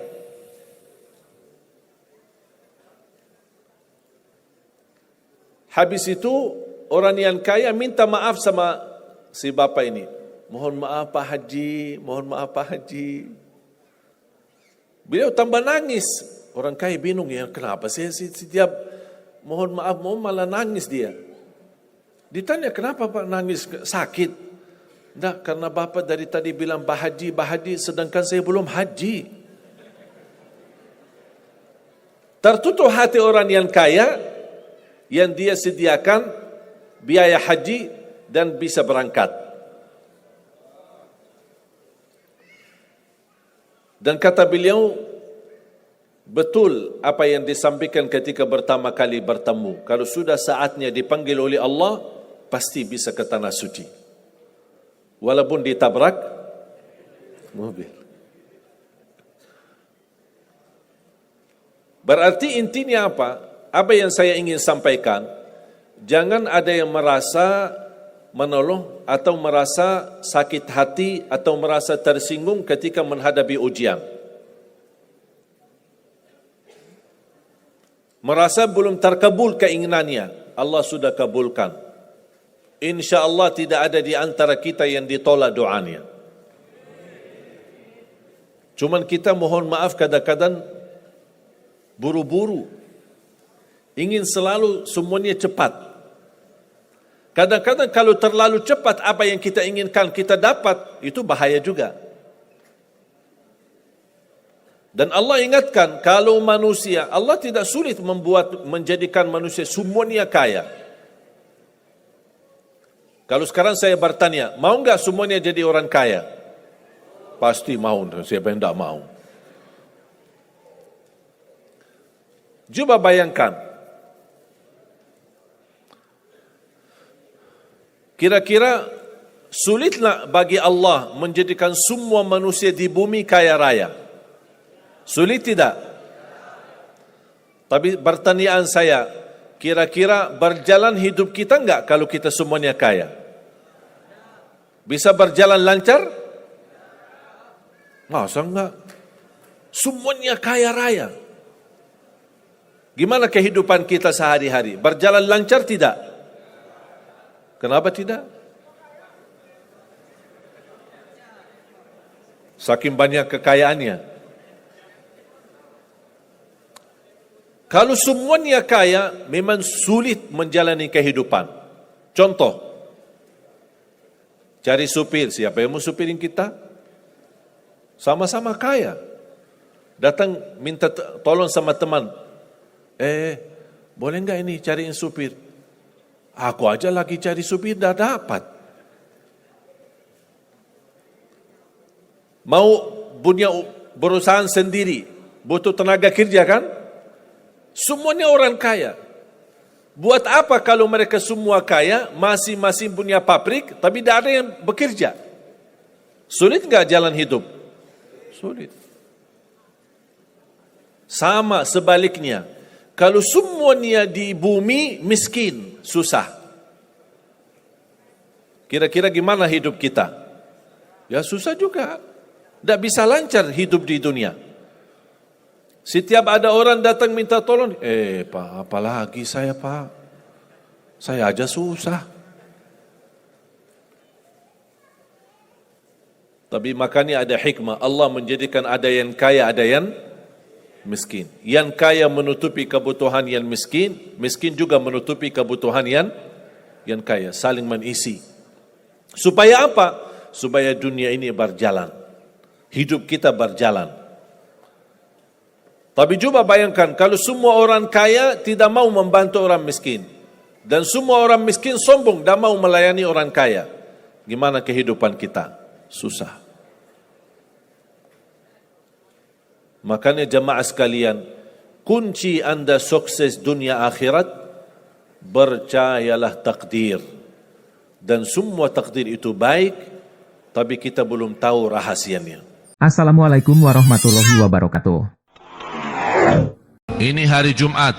Habis itu, orang yang kaya minta maaf sama si bapak ini. Mohon maaf Pak Haji, mohon maaf Pak Haji. Beliau tambah nangis. Orang kaya bingung, ya kenapa saya setiap mohon maaf, malah nangis dia. Ditanya, kenapa Pak nangis? Sakit? Tidak, karena Bapak dari tadi bilang Pak Haji, sedangkan saya belum haji. Tertutup hati orang yang kaya, yang dia sediakan biaya haji dan bisa berangkat. Dan kata beliau, betul apa yang disampaikan ketika pertama kali bertemu. Kalau sudah saatnya dipanggil oleh Allah, pasti bisa ke tanah suci. Walaupun ditabrak mobil. Berarti intinya apa? Apa yang saya ingin sampaikan, jangan ada yang merasa menolong atau merasa sakit hati atau merasa tersinggung ketika menghadapi ujian. Merasa belum terkabul keinginannya, Allah sudah kabulkan. InsyaAllah tidak ada di antara kita yang ditolak doanya. Cuman kita mohon maaf kadang-kadang buru-buru, ingin selalu semuanya cepat. Kadang-kadang kalau terlalu cepat apa yang kita inginkan kita dapat, itu bahaya juga. Dan Allah ingatkan, kalau manusia, Allah tidak sulit menjadikan manusia semuanya kaya. Kalau sekarang saya bertanya, mau enggak semuanya jadi orang kaya? Pasti mau, siapa yang tidak mau? Coba bayangkan, kira-kira sulitlah bagi Allah menjadikan semua manusia di bumi kaya raya? Sulit tidak? Tapi pertanyaan saya, kira-kira berjalan hidup kita enggak kalau kita semuanya kaya? Bisa berjalan lancar? Masa enggak? Semuanya kaya raya. Gimana kehidupan kita sehari-hari? Berjalan lancar tidak? Kenapa tidak? Saking banyak kekayaannya. Kalau semuanya kaya, memang sulit menjalani kehidupan. Contoh, cari supir. Siapa yang mau supirin kita? Sama-sama kaya. Datang minta tolong sama teman. Boleh enggak ini cariin supir? Aku aja lagi cari supir, dah dapat. Mau punya perusahaan sendiri, butuh tenaga kerja kan? Semuanya orang kaya. Buat apa kalau mereka semua kaya, masing-masing punya pabrik, tapi tidak ada yang bekerja? Sulit enggak jalan hidup? Sulit. Sama sebaliknya. Kalau semuanya di bumi miskin, susah. Kira-kira gimana hidup kita? Ya susah juga. Tidak bisa lancar hidup di dunia. Setiap ada orang datang minta tolong, Pak, apalagi saya Pak? Saya aja susah. Tapi makanya ada hikmah. Allah menjadikan ada yang kaya, ada yang miskin. Yang kaya menutupi kebutuhan yang miskin, miskin juga menutupi kebutuhan yang kaya, saling mengisi. Supaya apa? Supaya dunia ini berjalan. Hidup kita berjalan. Tapi coba bayangkan kalau semua orang kaya tidak mau membantu orang miskin, dan semua orang miskin sombong dan mau melayani orang kaya. Gimana kehidupan kita? Susah. Makanya jemaah sekalian, kunci anda sukses dunia akhirat, percayalah takdir. Dan semua takdir itu baik, tapi kita belum tahu rahasianya. Assalamualaikum warahmatullahi wabarakatuh. Ini hari Jumat.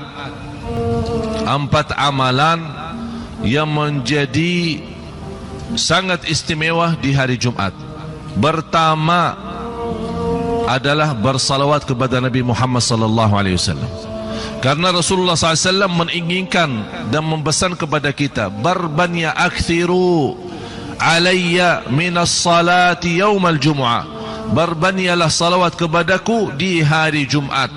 4 amalan yang menjadi sangat istimewa di hari Jumat. Pertama adalah bersalawat kepada Nabi Muhammad sallallahu alaihi wasallam. Karena Rasulullah SAW menginginkan dan mempesan kepada kita, barbanya akthiru alayya minas salati yaumal jum'ah. Berbanyalah salawat kepadaku di hari Jumat.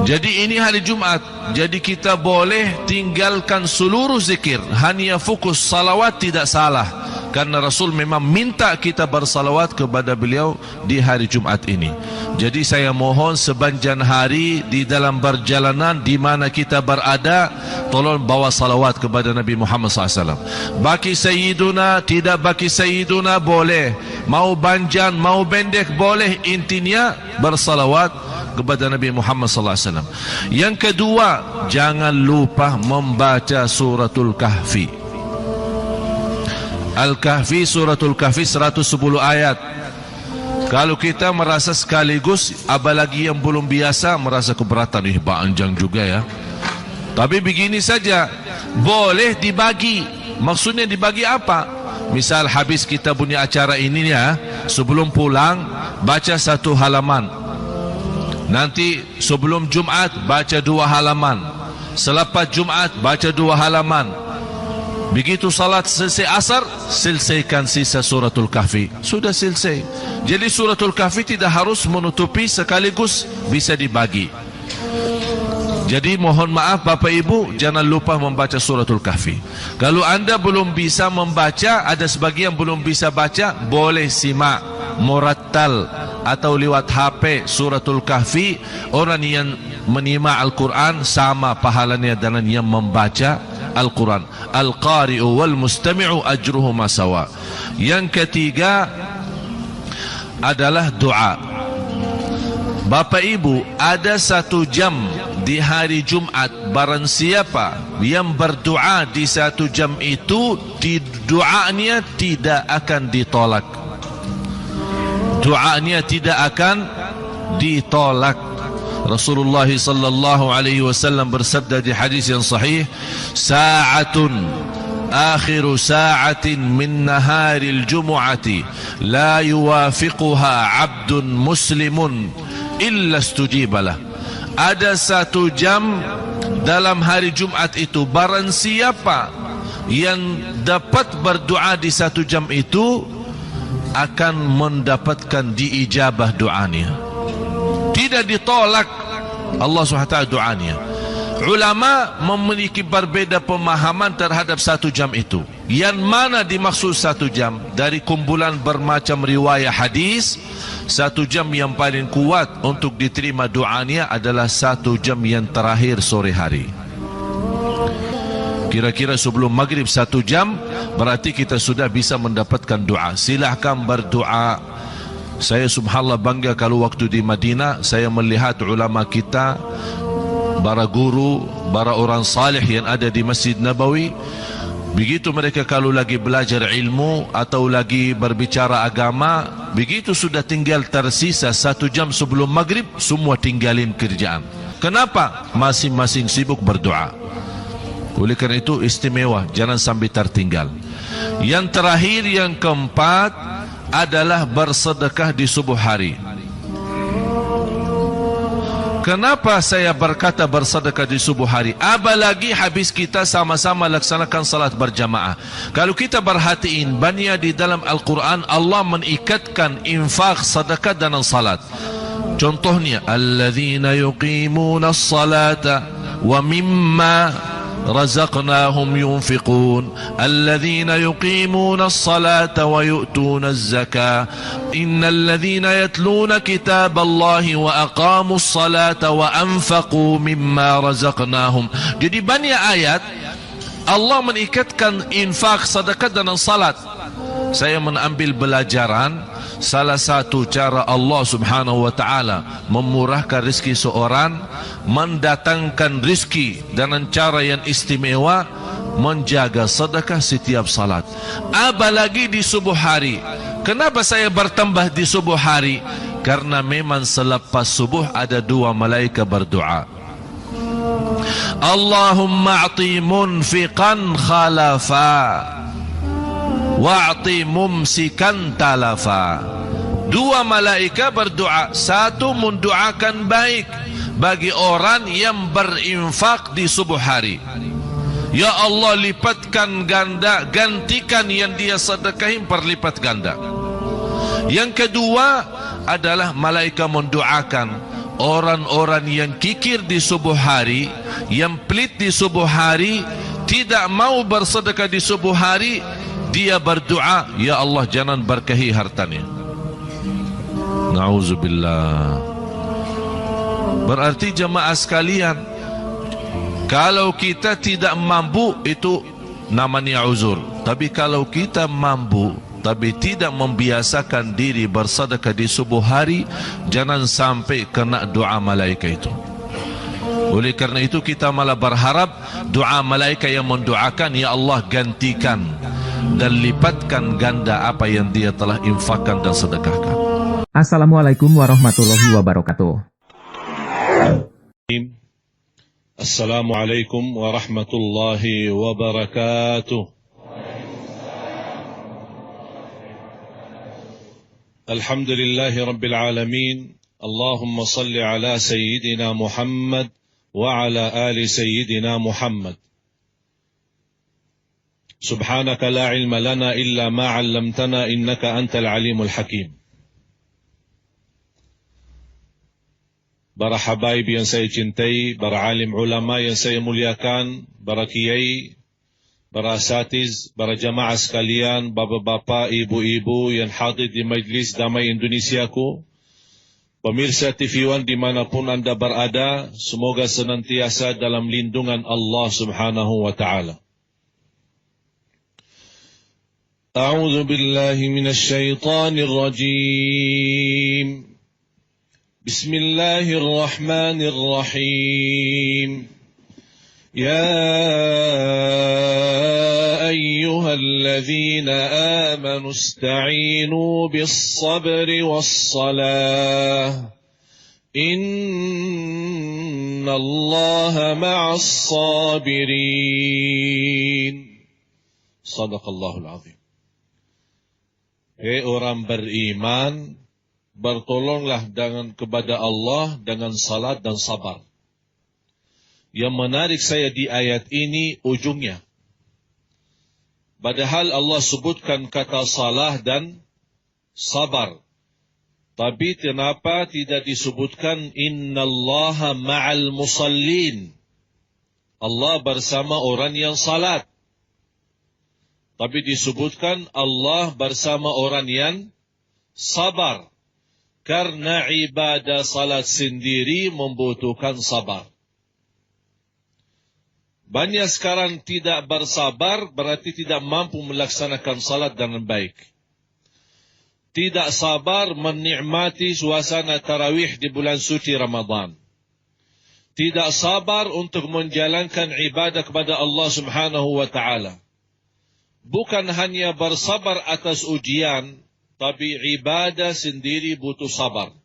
Jadi ini hari Jumat, jadi kita boleh tinggalkan seluruh zikir, hanya fokus salawat tidak salah. Karena Rasul memang minta kita bersalawat kepada beliau di hari Jumat ini. Jadi saya mohon sepanjang hari di dalam perjalanan di mana kita berada, tolong bawa salawat kepada Nabi Muhammad SAW. Baki Sayyiduna, tidak baki Sayyiduna boleh. mau panjang, mau pendek boleh, intinya bersalawat kepada Nabi Muhammad sallallahu alaihi wasallam. Yang kedua, jangan lupa membaca suratul Kahfi. Al-Kahfi, suratul Kahfi 110 ayat. Kalau kita merasa sekaligus, apalagi yang belum biasa merasa keberatan, panjang juga ya. Tapi begini saja, boleh dibagi. Maksudnya dibagi apa? Misal habis kita punya acara ini ya, sebelum pulang baca 1 halaman. Nanti sebelum Jumat baca 2 halaman. Selepas Jumat baca 2 halaman. Begitu salat selesai asar, selesaikan sisa suratul Kahfi. Sudah selesai. Jadi suratul Kahfi tidak harus menutupi sekaligus, bisa dibagi. Jadi mohon maaf Bapak Ibu, jangan lupa membaca suratul Kahfi. Kalau anda belum bisa membaca, ada sebagian belum bisa baca, boleh simak murattal atau lewat HP suratul Kahfi. Orang yang menyimak Al-Quran sama pahalanya dengan yang membaca Al-Quran. Al-Qari'u wal mustami'u ajruhuma sawa. Yang ketiga adalah doa. Bapak Ibu, ada 1 jam di hari Jumat, barang siapa yang berdoa di 1 jam itu, doanya tidak akan ditolak. Doanya tidak akan ditolak. Rasulullah sallallahu alaihi wasallam bersabda di hadis yang sahih, sa'atun akhiru sa'atin min naharil jumu'ati la yuwafiquha 'abdun muslimun illa istujibalah. Ada 1 jam dalam hari Jumat itu, barang siapa yang dapat berdoa di 1 jam itu akan mendapatkan diijabah doanya, tidak ditolak Allah SWT doanya. Ulama memiliki berbeda pemahaman terhadap 1 jam itu. Yang mana dimaksud 1 jam? Dari kumpulan bermacam riwayat hadis, 1 jam yang paling kuat untuk diterima doanya adalah 1 jam yang terakhir sore hari. Kira-kira sebelum maghrib 1 jam, berarti kita sudah bisa mendapatkan doa. Silahkan berdoa. Saya subhanallah bangga kalau waktu di Madinah saya melihat ulama kita, para guru, para orang salih yang ada di Masjid Nabawi. Begitu mereka kalau lagi belajar ilmu atau lagi berbicara agama, begitu sudah tinggal tersisa 1 jam sebelum maghrib, semua tinggalin kerjaan. Kenapa? Masing-masing sibuk berdoa. Oleh kerana itu istimewa, jangan sampai tertinggal. Yang terakhir, yang keempat adalah bersedekah di subuh hari. Kenapa saya berkata bersedekah di subuh hari? Apalagi habis kita sama-sama laksanakan salat berjamaah. Kalau kita perhatiin, banyak di dalam Al-Quran Allah mengikatkan infak, sedekah dan salat. Contohnya, alladzina yuqimuna as-salata wa mimma رزقناهم ينفقون الذين يقيمون الصلاة ويؤتون الزكاة إن الذين يتلون كتاب الله وأقاموا الصلاة وأنفقوا مما رزقناهم. Jadi banyak ayat Allah mengikatkan infak, sedekah dan salat. Saya mengambil pelajaran, salah satu cara Allah subhanahu wa ta'ala memurahkan rezeki seorang, mendatangkan rezeki dengan cara yang istimewa, menjaga sedekah setiap salat. Apalagi di subuh hari. Kenapa saya bertambah di subuh hari? Karena memang selepas subuh ada 2 malaikat berdoa. Allahumma a'ti munfiqan khalafa wa'ti mumsikan talafa. 2 malaikat berdoa. 1 mendoakan baik bagi orang yang berinfak di subuh hari. Ya Allah, lipatkan ganda, gantikan yang dia sedekahin perlipat ganda. Yang kedua adalah malaikat mendoakan orang-orang yang kikir di subuh hari, yang pelit di subuh hari, tidak mau bersedekah di subuh hari. Dia berdoa, ya Allah jangan berkahi hartanya. Na'udzubillah. Berarti jemaah sekalian, kalau kita tidak mampu itu namanya uzur. Tapi kalau kita mampu, tapi tidak membiasakan diri bersedekah di subuh hari, jangan sampai kena doa malaikat itu. Oleh kerana itu kita malah berharap doa malaikat yang mendoakan, ya Allah gantikan dan lipatkan ganda apa yang dia telah infakkan dan sedekahkan. Assalamualaikum warahmatullahi wabarakatuh. Assalamualaikum warahmatullahi wabarakatuh. Alhamdulillahi rabbil alamin. Allahumma salli ala sayyidina Muhammad wa ala ali sayyidina Muhammad. Subhanaka la ilma lana illa ma 'allamtana innaka antal alimul hakim. Para habaib yang saya cintai, para alim ulama yang saya muliakan, para kiai, para asatiz, para jamaah sekalian, bapak-bapak, ibu-ibu yang hadir di Majlis Damai Indonesiaku, pemirsa TV One dimanapun Anda berada, semoga senantiasa dalam lindungan Allah Subhanahu wa Ta'ala. A'udzu billahi minasy syaithanir rajim. Bismillahirrahmanirrahim. يا أيها الذين آمنوا استعينوا بالصبر والصلاة إن الله مع الصابرين. صدق الله العظيم. Hei orang beriman, bertolonglah kepada Allah dengan salat dan sabar. Yang menarik saya di ayat ini ujungnya. Padahal Allah sebutkan kata salah dan sabar. Tapi kenapa tidak disebutkan innallaha ma'al musallin? Allah bersama orang yang salat. Tapi disebutkan Allah bersama orang yang sabar. Karena ibadah salat sendiri membutuhkan sabar. Banyak sekarang tidak bersabar, berarti tidak mampu melaksanakan salat dengan baik. Tidak sabar menikmati suasana tarawih di bulan suci Ramadan. Tidak sabar untuk menjalankan ibadah kepada Allah Subhanahu wa Ta'ala. Bukan hanya bersabar atas ujian, tapi ibadah sendiri butuh sabar.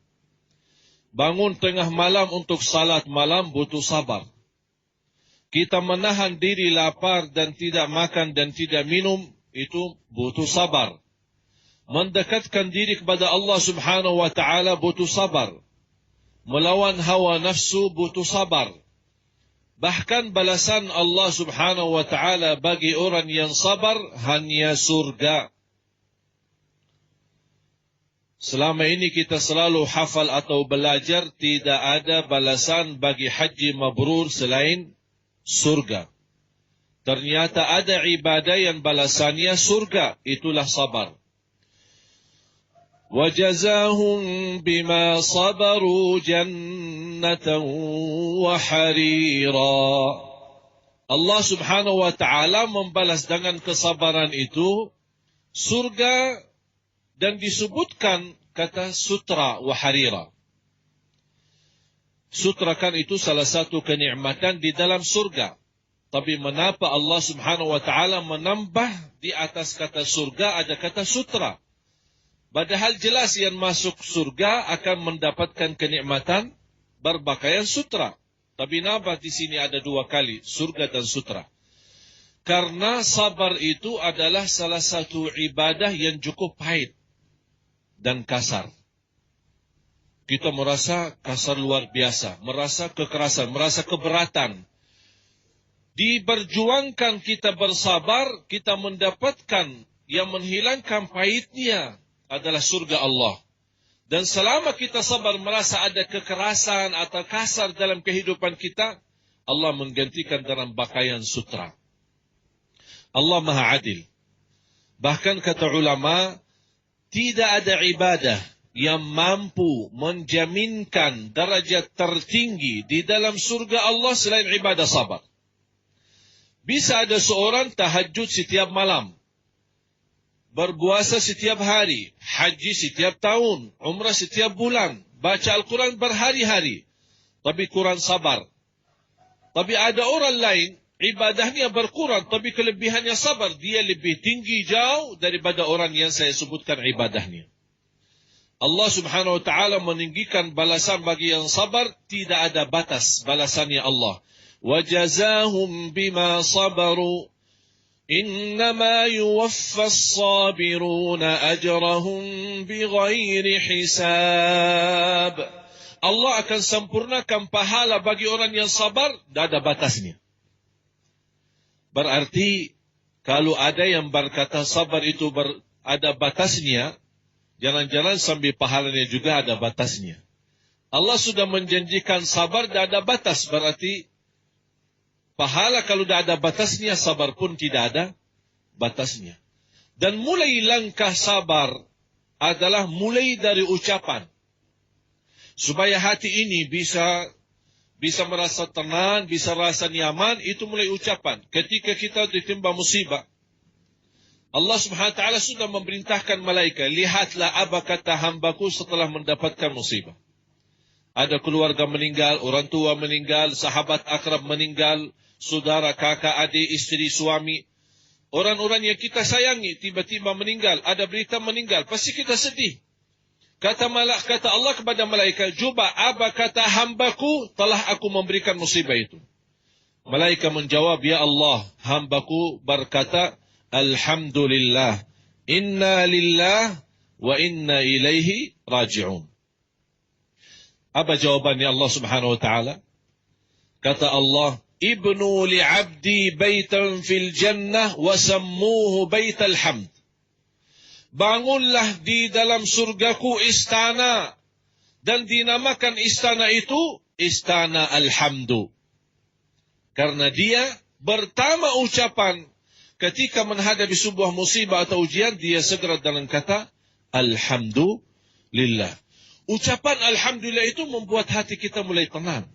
Bangun tengah malam untuk salat malam butuh sabar. Kita menahan diri lapar dan tidak makan dan tidak minum, itu butuh sabar. Mendekatkan diri kepada Allah Subhanahu wa Ta'ala butuh sabar. Melawan hawa nafsu butuh sabar. Bahkan balasan Allah Subhanahu wa Ta'ala bagi orang yang sabar hanya surga. Selama ini kita selalu hafal atau belajar tidak ada balasan bagi haji mabrur selain surga. Ternyata ada ibadah yang balasannya surga, itulah sabar. وَجَزَاهُمْ بِمَا صَبَرُوا جَنَّةً وَحَرِيرًا. Allah Subhanahu wa Ta'ala membalas dengan kesabaran itu surga dan disebutkan kata sutra wa harira. Sutra kan itu salah satu kenikmatan di dalam surga. Tapi mengapa Allah Subhanahu wa Ta'ala menambah di atas kata surga ada kata sutra? Padahal jelas yang masuk surga akan mendapatkan kenikmatan berpakaian sutra. Tapi kenapa di sini ada dua kali surga dan sutra? Karena sabar itu adalah salah satu ibadah yang cukup pahit dan kasar. Kita merasa kasar luar biasa, merasa kekerasan, merasa keberatan. Diberjuangkan kita bersabar, kita mendapatkan yang menghilangkan pahitnya adalah surga Allah. Dan selama kita sabar merasa ada kekerasan atau kasar dalam kehidupan kita, Allah menggantikan dalam pakaian sutra. Allah Maha Adil. Bahkan kata ulama, tidak ada ibadah yang mampu menjaminkan darajat tertinggi di dalam surga Allah selain ibadah sabar. Bisa ada seorang tahajud setiap malam. berpuasa setiap hari, haji setiap tahun, umrah setiap bulan, baca Al-Quran berhari-hari, tapi kurang sabar. Tapi ada orang lain, ibadahnya berkurang, tapi kelebihannya sabar. Dia lebih tinggi jauh daripada orang yang saya sebutkan ibadahnya. Allah subhanahu wa ta'ala meninggikan balasan bagi yang sabar, tidak ada batas balasannya Allah. وَجَزَاهُمْ بِمَا صَبَرُوا إِنَّمَا يُوَفَّى الصَّابِرُونَ أَجْرَهُمْ بِغَيْرِ حِسَابٍ. Allah akan sempurnakan pahala bagi orang yang sabar, tidak ada batasnya. Berarti, kalau ada yang berkata sabar itu ada batasnya, jangan-jangan sambil pahalanya juga ada batasnya. Allah sudah menjanjikan sabar tidak ada batas, berarti pahala kalau tidak ada batasnya, sabar pun tidak ada batasnya. Dan mulai langkah sabar adalah mulai dari ucapan. Supaya hati ini bisa merasa tenang, bisa rasa nyaman, itu mulai ucapan. Ketika kita ditimpa musibah, Allah subhanahu wa ta'ala sudah memerintahkan malaikat, lihatlah apa kata hambaku setelah mendapatkan musibah. Ada keluarga meninggal, orang tua meninggal, sahabat akrab meninggal, saudara, kakak, adik, istri, suami. Orang-orang yang kita sayangi tiba-tiba meninggal, ada berita meninggal, pasti kita sedih. Kata Allah kepada malaikat, coba apa kata hambaku telah aku memberikan musibah itu. Malaikat menjawab, ya Allah, hambaku berkata, Alhamdulillah, inna lillah wa inna ilaihi raji'un. Apa jawabannya Allah subhanahu wa ta'ala? Kata Allah, ibnu li'abdi baitan fil jannah wa sammuhu baital hamd. Bangunlah di dalam surgaku istana, dan dinamakan istana itu istana Alhamdu. Karena dia pertama ucapan ketika menghadapi sebuah musibah atau ujian, dia segera dengan kata Alhamdulillah. Ucapan Alhamdulillah itu membuat hati kita mulai tenang.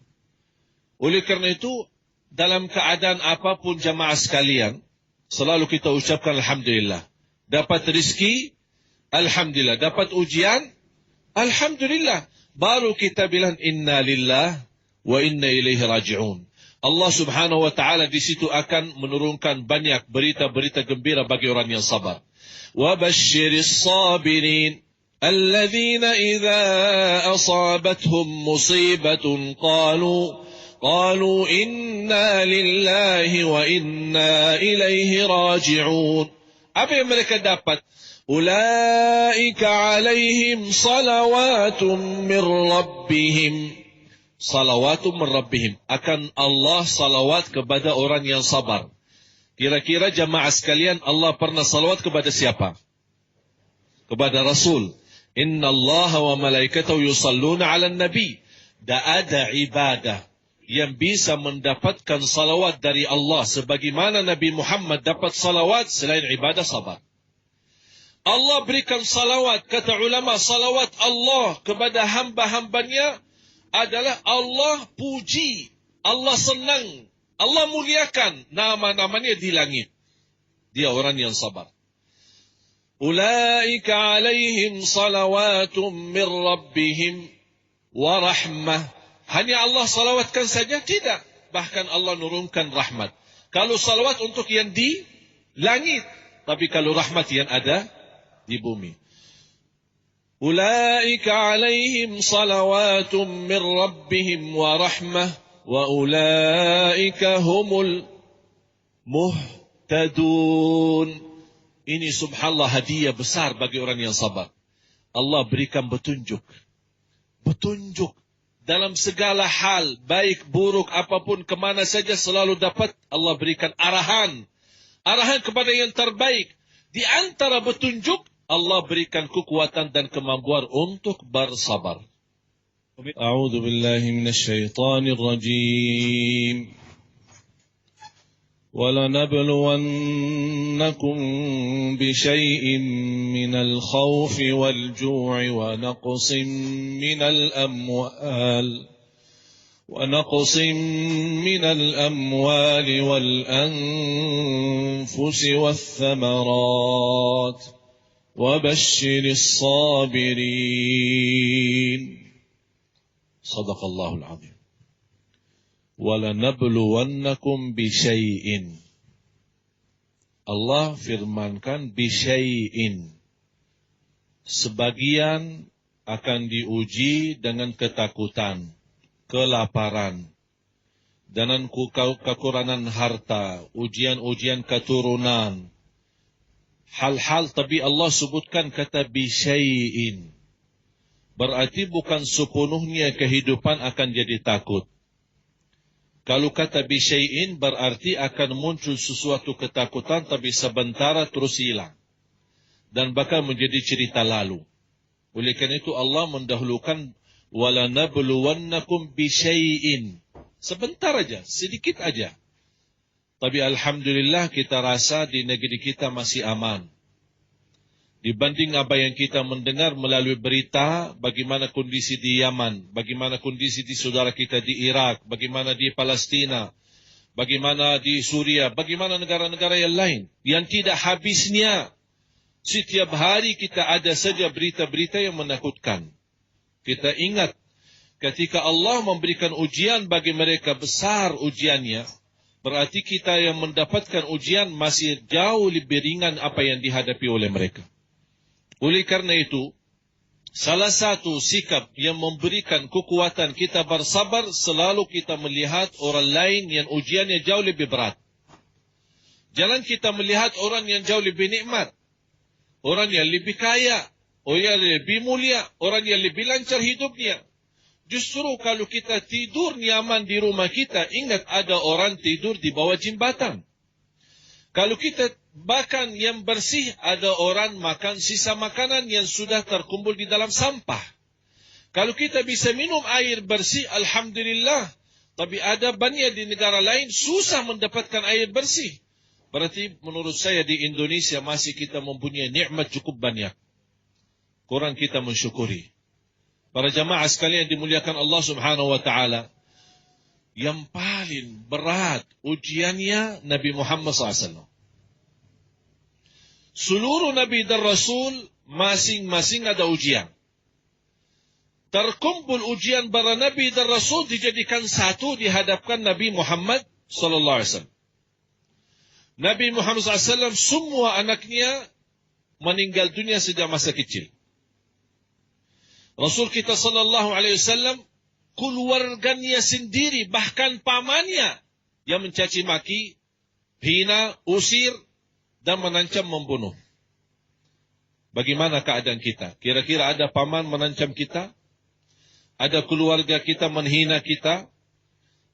Oleh karena itu, dalam keadaan apapun jamaah sekalian, selalu kita ucapkan Alhamdulillah. Dapat rezeki, Alhamdulillah. Dapat ujian, Alhamdulillah. Baru kita bilang Inna lillah wa inna ilaihi raji'un. Allah subhanahu wa ta'ala di situ akan menurunkan banyak berita-berita gembira bagi orang yang sabar. Wa basyiris sabirin alladzina idza asabathum musibatun qalu inna lillahi wa inna ilaihi raji'un. Apa yang mereka dapat? Ulaika alaihim salawatun min rabbihim. Salawatun min rabbihim. Akan Allah salawat kepada orang yang sabar. Kira-kira jamaah sekalian, Allah pernah salawat kepada siapa? Kepada Rasul. Inna Allah wa malaikatahu yusalluna ala nabi. Tak ada ibadah yang bisa mendapatkan salawat dari Allah sebagaimana Nabi Muhammad dapat salawat selain ibadah sabar. Allah berikan salawat, kata ulama, salawat Allah kepada hamba-hambanya adalah Allah puji, Allah senang, Allah muliakan nama-namanya di langit. Dia orang yang sabar. Ulaika alaihim salawatum min rabbihim wa rahmah. Hanya Allah salawatkan saja? Tidak. Bahkan Allah nurunkan rahmat. Kalau salawat untuk yang di langit. Tapi kalau rahmat yang ada di bumi. Ulaika alaihim salawatum min rabbihim wa rahmah. Wa ulaika humul muhtadun. Ini subhanallah hadiah besar bagi orang yang sabar. Allah berikan petunjuk. Petunjuk. Dalam segala hal, baik, buruk, apapun, kemana saja selalu dapat Allah berikan arahan. Arahan kepada yang terbaik. Di antara petunjuk, Allah berikan kekuatan dan kemampuan untuk bersabar. A'udzu billahi minasyaitonir rajim. وَلَنَبْلُوَنَّكُمْ بِشَيْءٍ مِّنَ الْخَوْفِ وَالْجُوعِ وَنَقْصٍ مِّنَ الْأَمْوَالِ وَالْأَنفُسِ وَالثَّمَرَاتِ وبشر الصابرين صدق الله العظيم ولنبلونكم بشيء Allah firmankan bisyai'in, sebagian akan diuji dengan ketakutan, kelaparan, dengan kekurangan harta, ujian-ujian keturunan. Hal-hal tapi Allah sebutkan kata bisyai'in. Berarti bukan sepenuhnya kehidupan akan jadi takut. Kalau kata bisyai'in berarti akan muncul sesuatu ketakutan tapi sementara terus hilang. Dan bakal menjadi cerita lalu. Oleh karena itu Allah mendahulukan وَلَنَبْلُوَنَّكُمْ بِشَيْءٍ. Sebentar aja, sedikit aja. Tapi Alhamdulillah kita rasa di negeri kita masih aman. Dibanding apa yang kita mendengar melalui berita, bagaimana kondisi di Yaman, bagaimana kondisi di saudara kita di Irak, bagaimana di Palestina, bagaimana di Suria, bagaimana negara-negara yang lain, yang tidak habisnya. Setiap hari kita ada saja berita-berita yang menakutkan. Kita ingat, ketika Allah memberikan ujian bagi mereka besar ujiannya, berarti kita yang mendapatkan ujian masih jauh lebih ringan apa yang dihadapi oleh mereka. Oleh karena itu, salah satu sikap yang memberikan kekuatan kita bersabar, selalu kita melihat orang lain yang ujiannya jauh lebih berat. Jangan kita melihat orang yang jauh lebih nikmat, orang yang lebih kaya, orang yang lebih mulia, orang yang lebih lancar hidupnya. Justru kalau kita tidur nyaman di rumah kita, ingat ada orang tidur di bawah jembatan. Kalau kita bahkan yang bersih, ada orang makan sisa makanan yang sudah terkumpul di dalam sampah. Kalau kita bisa minum air bersih, Alhamdulillah. Tapi ada banyak di negara lain susah mendapatkan air bersih. Berarti menurut saya di Indonesia masih kita mempunyai nikmat cukup banyak. Kurang kita mensyukuri. Para jamaah sekalian dimuliakan Allah Subhanahu wa taala, yang paling berat ujiannya Nabi Muhammad SAW. Seluruh Nabi dan Rasul masing-masing ada ujian. Terkumpul ujian para Nabi dan Rasul dijadikan satu di hadapan Nabi Muhammad SAW. Nabi Muhammad SAW semua anaknya meninggal dunia sejak masa kecil. Rasul kita SAW keluarganya sendiri, bahkan pamannya yang mencaci maki, hina, usir, dan mengancam membunuh. Bagaimana keadaan kita? Kira-kira ada paman mengancam kita? Ada keluarga kita menghina kita?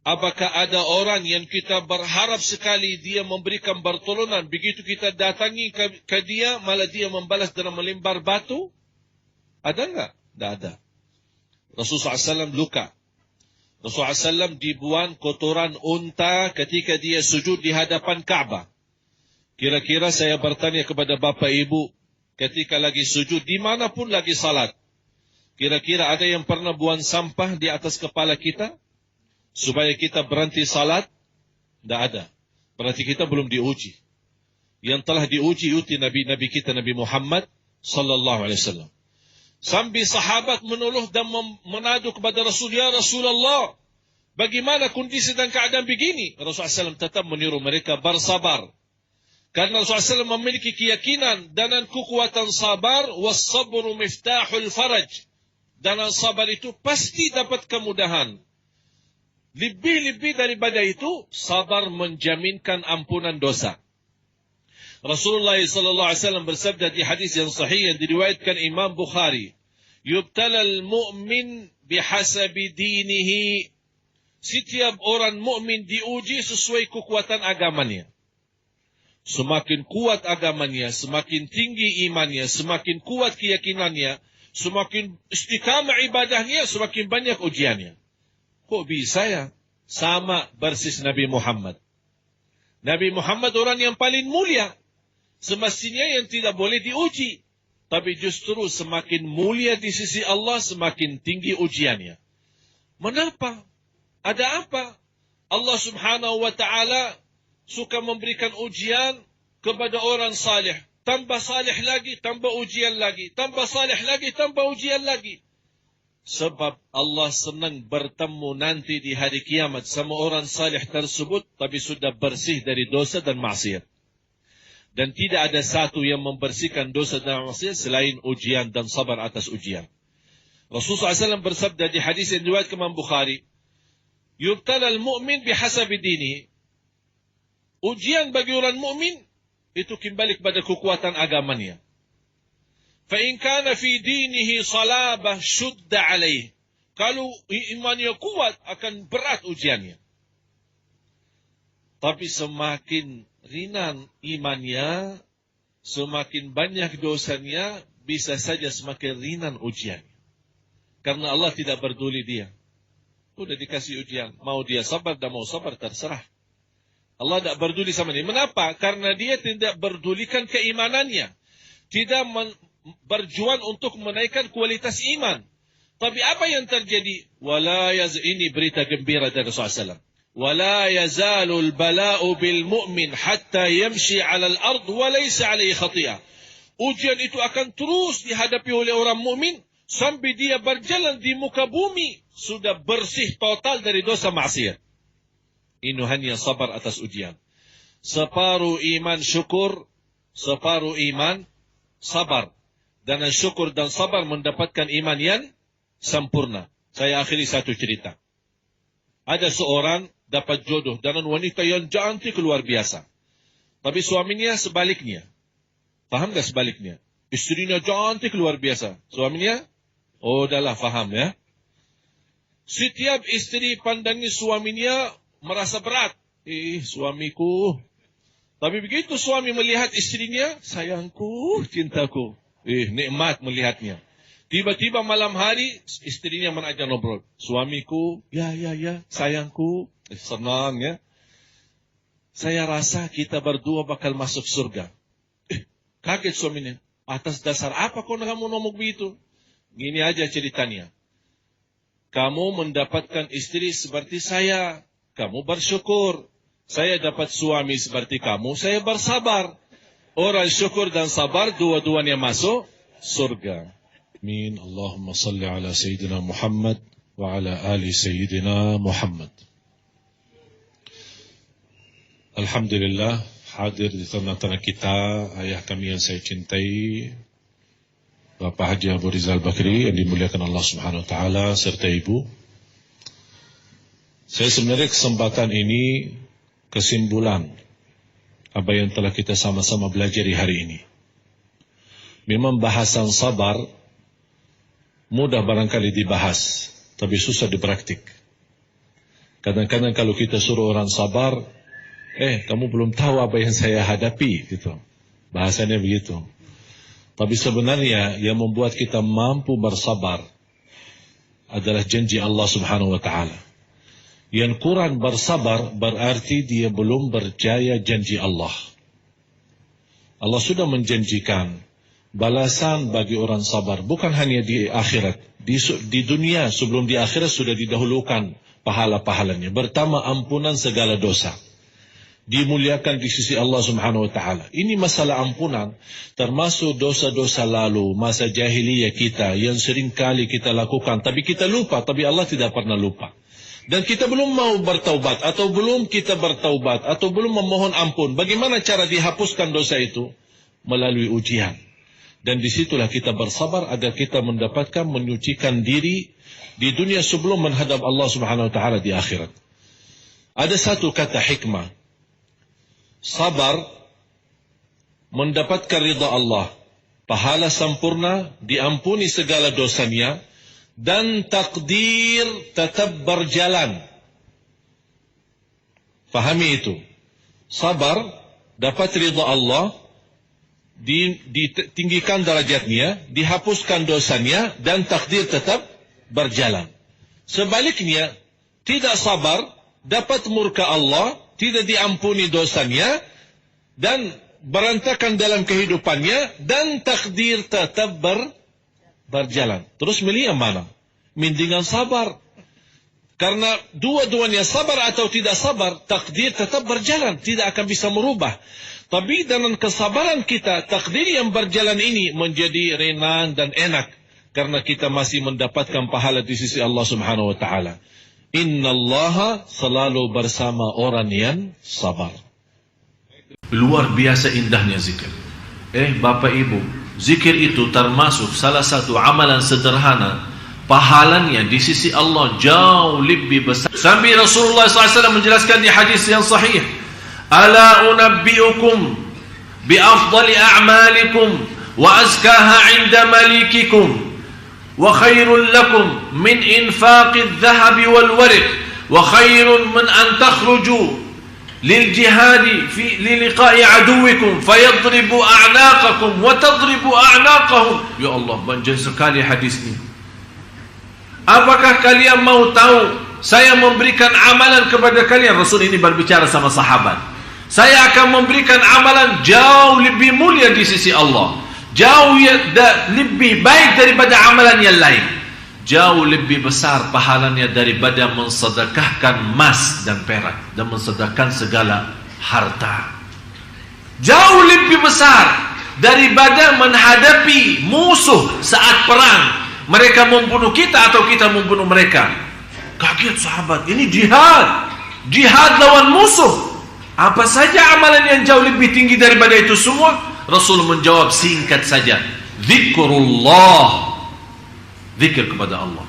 Apakah ada orang yang kita berharap sekali dia memberikan pertolongan, begitu kita datangi ke dia, malah dia membalas dengan melempar batu? Ada enggak? Tidak ada. Rasulullah SAW luka. Rasulullah SAW dibuang kotoran unta ketika dia sujud di hadapan Ka'bah. Kira-kira saya bertanya kepada Bapak Ibu, ketika lagi sujud, dimanapun lagi salat, kira-kira ada yang pernah buang sampah di atas kepala kita, supaya kita berhenti salat? Tidak ada. Berarti kita belum diuji. Yang telah diuji itu Nabi-Nabi kita, Nabi Muhammad Sallallahu Alaihi Wasallam. Sambil sahabat menuluh dan menadu kepada Rasul, ya Rasulullah, bagaimana kondisi dan keadaan begini? Rasulullah SAW tetap meniru mereka bersabar. Karena Rasulullah SAW memiliki keyakinan dan kekuatan sabar, was-sabru miftahul faraj. Dan sabar itu pasti dapat kemudahan. Lebih-lebih daripada itu, sabar menjaminkan ampunan dosa. Rasulullah SAW bersabda di hadis yang sahih yang diriwayatkan Imam Bukhari, "Yubtala al-mu'min bihasabi dinihi." Setiap orang mukmin diuji sesuai kekuatan agamanya. Semakin kuat agamanya, semakin tinggi imannya, semakin kuat keyakinannya, semakin istiqamah ibadahnya, semakin banyak ujiannya. Kok bisa ya? Sama persis Nabi Muhammad. Nabi Muhammad orang yang paling mulia. Semestinya yang tidak boleh diuji. Tapi justru semakin mulia di sisi Allah, semakin tinggi ujiannya. Mengapa? Ada apa? Allah Subhanahu wa ta'ala suka memberikan ujian kepada orang saleh. tambah salih lagi, tambah ujian lagi, tambah salih lagi, tambah ujian lagi. Sebab Allah senang bertemu nanti di hari kiamat sama orang salih tersebut, tapi sudah bersih dari dosa dan maksiat. Dan tidak ada satu yang membersihkan dosa dan maksiat selain ujian dan sabar atas ujian. Rasulullah SAW bersabda di hadis yang diriwayatkan Imam Bukhari, "Yubtala al-mu'min bihasabi dinihi." Ujian bagi orang mukmin itu kembali kepada kekuatan agamanya. فَإِنْ كَانَ فِي دِينِهِ صَلَابَةٌ شُدَّ عَلَيْهِ. Kalau imannya kuat, akan berat ujiannya. Tapi semakin ringan imannya, semakin banyak dosanya, bisa saja semakin ringan ujiannya. Karena Allah tidak peduli dia. Udah dikasih ujian. Mau dia sabar dan mau sabar terserah. Allah tidak peduli sama dia. Mengapa? Karena dia tidak pedulikan keimanannya. Tidak berjuang untuk menaikkan kualitas iman. Tapi apa yang terjadi? Ini berita gembira dari Rasulullah SAW. وَلَا يَزَالُ الْبَلَاءُ بِالْمُؤْمِنِ حَتَّى يَمْشِي عَلَى الْأَرْضِ وَلَيْسَ عَلَيْهِ خَطِيئَةٌ. Ujian itu akan terus dihadapi oleh orang mukmin sampai dia berjalan di muka bumi sudah bersih total dari dosa maksiat. Ini hanya sabar atas ujian. Separuh iman syukur, separuh iman sabar. Dan syukur dan sabar mendapatkan iman yang sempurna. Saya akhiri satu cerita. Ada seorang dapat jodoh dengan wanita yang cantik luar biasa. Tapi suaminya sebaliknya. Paham gak sebaliknya? Istrinya cantik luar biasa. Suaminya? Oh, udahlah faham ya. Setiap istri pandangi suaminya merasa berat. Suamiku. Tapi begitu suami melihat istrinya, sayangku, cintaku. Nikmat melihatnya. Tiba-tiba malam hari, istrinya mengajak ngobrol. Suamiku, ya, sayangku. Senang ya. Saya rasa kita berdua bakal masuk surga. Kaget suaminya. Atas dasar apa kau kamu ngomong begitu? Gini aja ceritanya. Kamu mendapatkan istri seperti saya. Kamu bersyukur. Saya dapat suami seperti kamu. Saya bersabar. Orang syukur dan sabar dua-duanya masuk surga. Amin. Allahumma salli ala Sayyidina Muhammad wa ala ali Sayyidina Muhammad. Alhamdulillah, hadir di tengah-tengah kita ayah kami yang saya cintai, Bapak Haji Abu Rizal Bakri yang dimuliakan Allah Subhanahu wa taala serta ibu. Saya sebenarnya kesempatan ini kesimpulan apa yang telah kita sama-sama belajar di hari ini. Memang bahasan sabar mudah barangkali dibahas, tapi susah dipraktik. Kadang-kadang kalau kita suruh orang sabar, kamu belum tahu apa yang saya hadapi, gitu. Bahasanya begitu. Tapi sebenarnya yang membuat kita mampu bersabar adalah janji Allah Subhanahu wa taala. Yang kurang bersabar berarti dia belum berjaya janji Allah. Allah sudah menjanjikan balasan bagi orang sabar, bukan hanya di akhirat. Di dunia sebelum di akhirat sudah didahulukan pahala-pahalanya. Pertama, ampunan segala dosa. Dimuliakan di sisi Allah Subhanahu wa taala. Ini masalah ampunan termasuk dosa-dosa lalu, masa jahiliyah kita yang sering kali kita lakukan, tapi kita lupa, tapi Allah tidak pernah lupa. Dan kita belum mau bertaubat, atau belum kita bertaubat, atau belum memohon ampun. Bagaimana cara dihapuskan dosa itu? Melalui ujian. Dan disitulah kita bersabar agar kita mendapatkan menyucikan diri di dunia sebelum menghadap Allah Subhanahu wa taala di akhirat. Ada satu kata hikmah. Sabar mendapatkan ridha Allah, pahala sempurna, diampuni segala dosanya, dan takdir tetap berjalan. Fahami itu. Sabar dapat ridha Allah, ditinggikan derajatnya, dihapuskan dosanya, dan takdir tetap berjalan. Sebaliknya, tidak sabar, dapat murka Allah, tidak diampuni dosanya, dan berantakan dalam kehidupannya, dan takdir tetap berjalan. Terus milih yang mana? Mendingan sabar. Karena dua-duanya sabar atau tidak sabar, takdir tetap berjalan, tidak akan bisa merubah. Tapi dengan kesabaran kita, takdir yang berjalan ini menjadi ringan dan enak. Karena kita masih mendapatkan pahala di sisi Allah Subhanahu wa ta'ala. Innallaha selalu bersama orang yang sabar. Luar biasa indahnya zikir. Bapak Ibu, zikir itu termasuk salah satu amalan sederhana. Pahalanya di sisi Allah jauh lebih besar. Sampai Rasulullah SAW menjelaskan di hadis yang sahih, Ala unabbi'ukum bi afdali a'malikum wa azkaha 'inda malikikum wa khairul lakum min infaqidh dhahabi wal warq wa khairun min an takhruju lil jihadi fi liqa'i aduwikum fayadribu a'naqakum wa tadribu a'naqahum. Ya Allah, panjang sekali hadis ini. Apakah kalian mau tahu saya memberikan amalan kepada kalian? Rasul ini berbicara sama sahabat. Saya akan memberikan amalan jauh lebih mulia di sisi Allah, jauh lebih baik daripada amalan yang lain, jauh lebih besar pahalanya daripada mensedekahkan emas dan perak dan mensedekahkan segala harta. Jauh lebih besar daripada menghadapi musuh saat perang. Mereka membunuh kita atau kita membunuh mereka. Kaget sahabat, ini jihad. Jihad lawan musuh. Apa saja amalan yang jauh lebih tinggi daripada itu semua? Rasul menjawab singkat saja, zikrullah. Zikir kepada Allah.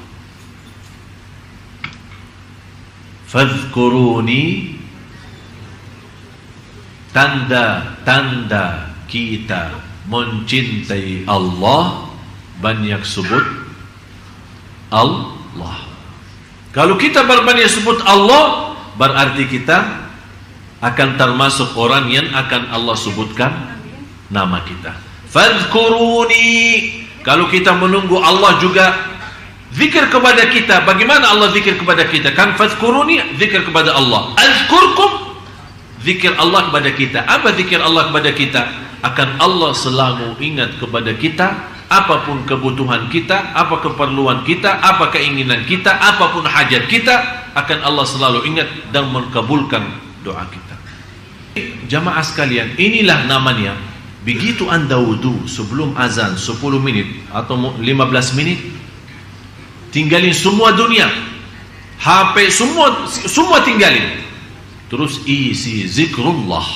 Fadhkuruni, tanda-tanda kita mencintai Allah, banyak sebut Allah. Kalau kita berbanyak sebut Allah, berarti kita akan termasuk orang yang akan Allah sebutkan nama kita. Fadhkuruni. Kalau kita menunggu Allah juga zikir kepada kita, bagaimana Allah zikir kepada kita? Kan fadhkuruni, zikir kepada Allah. Azkurkum, zikir Allah kepada kita. Apa zikir Allah kepada kita? Akan Allah selalu ingat kepada kita. Apapun kebutuhan kita, apa keperluan kita, apa keinginan kita, apapun hajat kita, akan Allah selalu ingat dan mengabulkan doa kita. Jamaah sekalian, inilah namanya. Begitu anda wudu sebelum azan 10 menit atau 15 menit, tinggalin semua dunia, HP semua tinggalin, terus isi zikrullah.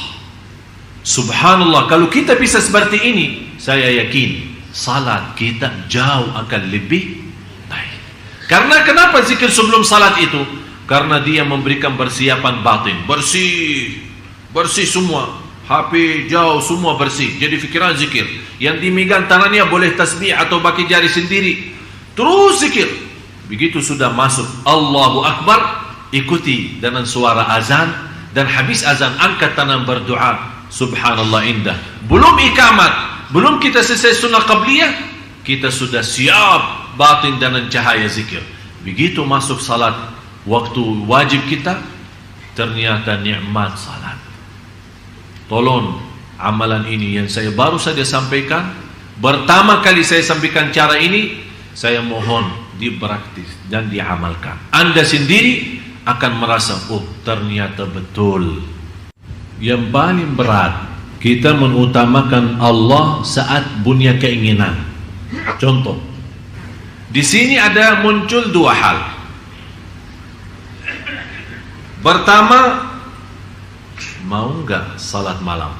Subhanallah, kalau kita bisa seperti ini, saya yakin salat kita jauh akan lebih baik. Karena kenapa zikir sebelum salat itu? Karena dia memberikan persiapan batin. Bersih semua, HP jauh semua bersih. Jadi fikiran zikir. Yang dimegang tangannya boleh tasbih atau pakai jari sendiri. Terus zikir. Begitu sudah masuk Allahu Akbar, ikuti dengan suara azan, dan habis azan angkat tangan berdoa. Subhanallah, indah. Belum ikamat, belum kita selesai sunnah qabliyah, kita sudah siap batin dengan cahaya zikir. Begitu masuk salat, waktu wajib kita, ternyata nikmat salat. Tolong amalan ini yang saya baru saja sampaikan, pertama kali saya sampaikan cara ini, saya mohon dipraktis dan diamalkan. Anda sendiri akan merasa, oh ternyata betul. Yang paling berat, kita mengutamakan Allah saat punya keinginan. Contoh, di sini ada muncul dua hal. Pertama, mau enggak salat malam?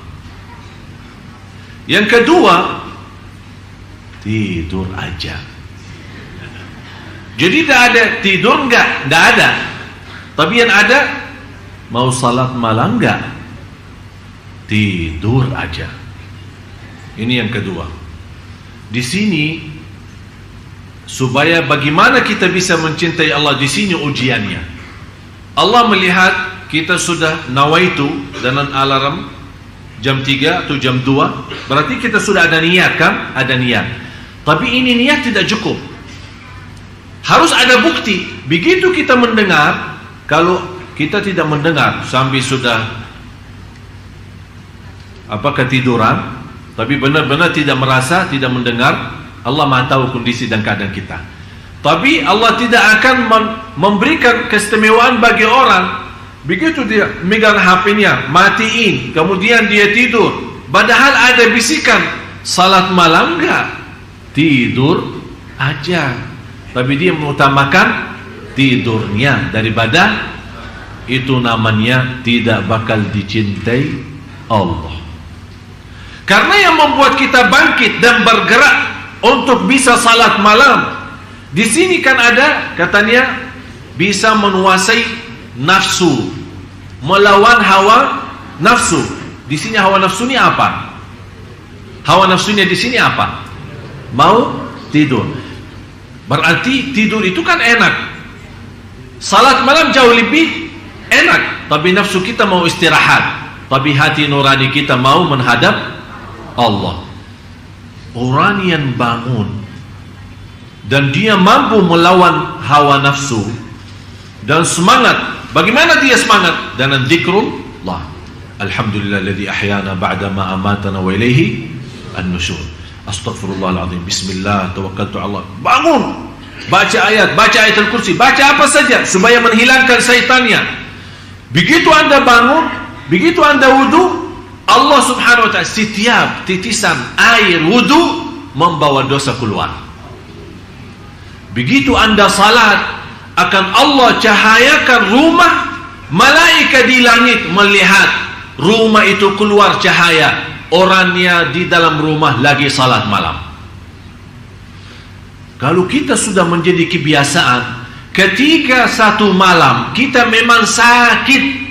Yang kedua, tidur aja. Jadi tidak ada tidur enggak, tidak ada. Tapi yang ada, mau salat malam enggak? Tidur aja. Ini yang kedua. Di sini supaya bagaimana kita bisa mencintai Allah, di sini ujiannya. Allah melihat kita sudah nawaitu dengan alarm jam 3 atau jam 2, berarti kita sudah ada niat kan? Ada niat. Tapi ini niat tidak cukup. Harus ada bukti. Begitu kita mendengar, kalau kita tidak mendengar sampai sudah ketiduran, tapi benar-benar tidak merasa, tidak mendengar, Allah Maha tahu kondisi dan keadaan kita. Tapi Allah tidak akan memberikan keistimewaan bagi orang. Begitu dia megang HP-nya, matiin, kemudian dia tidur. Padahal ada bisikan, salat malam enggak, tidur aja. Tapi dia mengutamakan tidurnya daripada itu, namanya tidak bakal dicintai Allah. Karena yang membuat kita bangkit dan bergerak untuk bisa salat malam, di sini kan ada katanya bisa menguasai nafsu, melawan hawa nafsu. Di sini hawa nafsu ini apa? Hawa nafsunya di sini apa? Mau tidur. Berarti tidur itu kan enak. Salat malam jauh lebih enak, tapi nafsu kita mau istirahat. Tapi hati nurani kita mau menghadap Allah. Orang yang bangun dan dia mampu melawan hawa nafsu dan semangat. Bagaimana dia semangat? Dengan zikrullah. Alhamdulillahilladzi ahyana ba'da ma amatana wa ilaihi an-nusyur. Astaghfirullahaladzim. Bismillah, tawakkaltu Allah. Bangun, baca ayat, baca ayatul kursi, baca apa saja supaya menghilangkan syaitannya. Begitu anda bangun, begitu anda wudu, Allah subhanahu wa ta'ala setiap titisan air wudu membawa dosa keluar. Begitu anda salat, akan Allah cahayakan rumah, malaikat di langit melihat rumah itu keluar cahaya, orangnya di dalam rumah lagi salat malam. Kalau kita sudah menjadi kebiasaan, ketika satu malam kita memang sakit,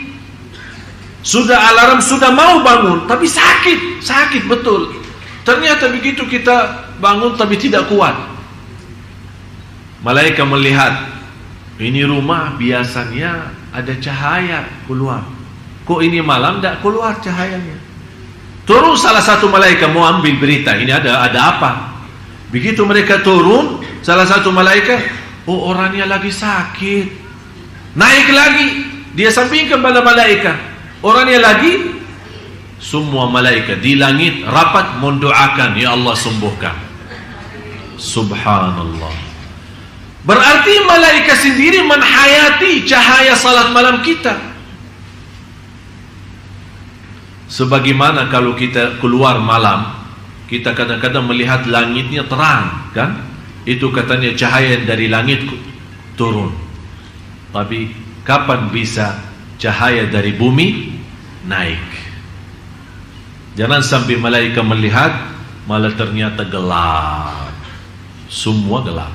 sudah alarm sudah mau bangun, tapi sakit betul. Ternyata begitu kita bangun tapi tidak kuat, malaikat melihat ini rumah biasanya ada cahaya keluar, kok ini malam tidak keluar cahayanya. Turun salah satu malaikat mau ambil berita, ini ada apa. Begitu mereka turun, salah satu malaikat, oh orangnya lagi sakit. Naik lagi, dia sampingkan pada malaikat, orangnya lagi. Semua malaikat di langit rapat mendoakan, ya Allah sembuhkan. Subhanallah. Berarti malaikat sendiri menhayati cahaya salat malam kita. Sebagaimana kalau kita keluar malam, kita kadang-kadang melihat langitnya terang, kan? Itu katanya cahaya dari langit turun. Tapi kapan bisa cahaya dari bumi naik? Jangan sampai malaikat melihat malah ternyata gelap. Semua gelap.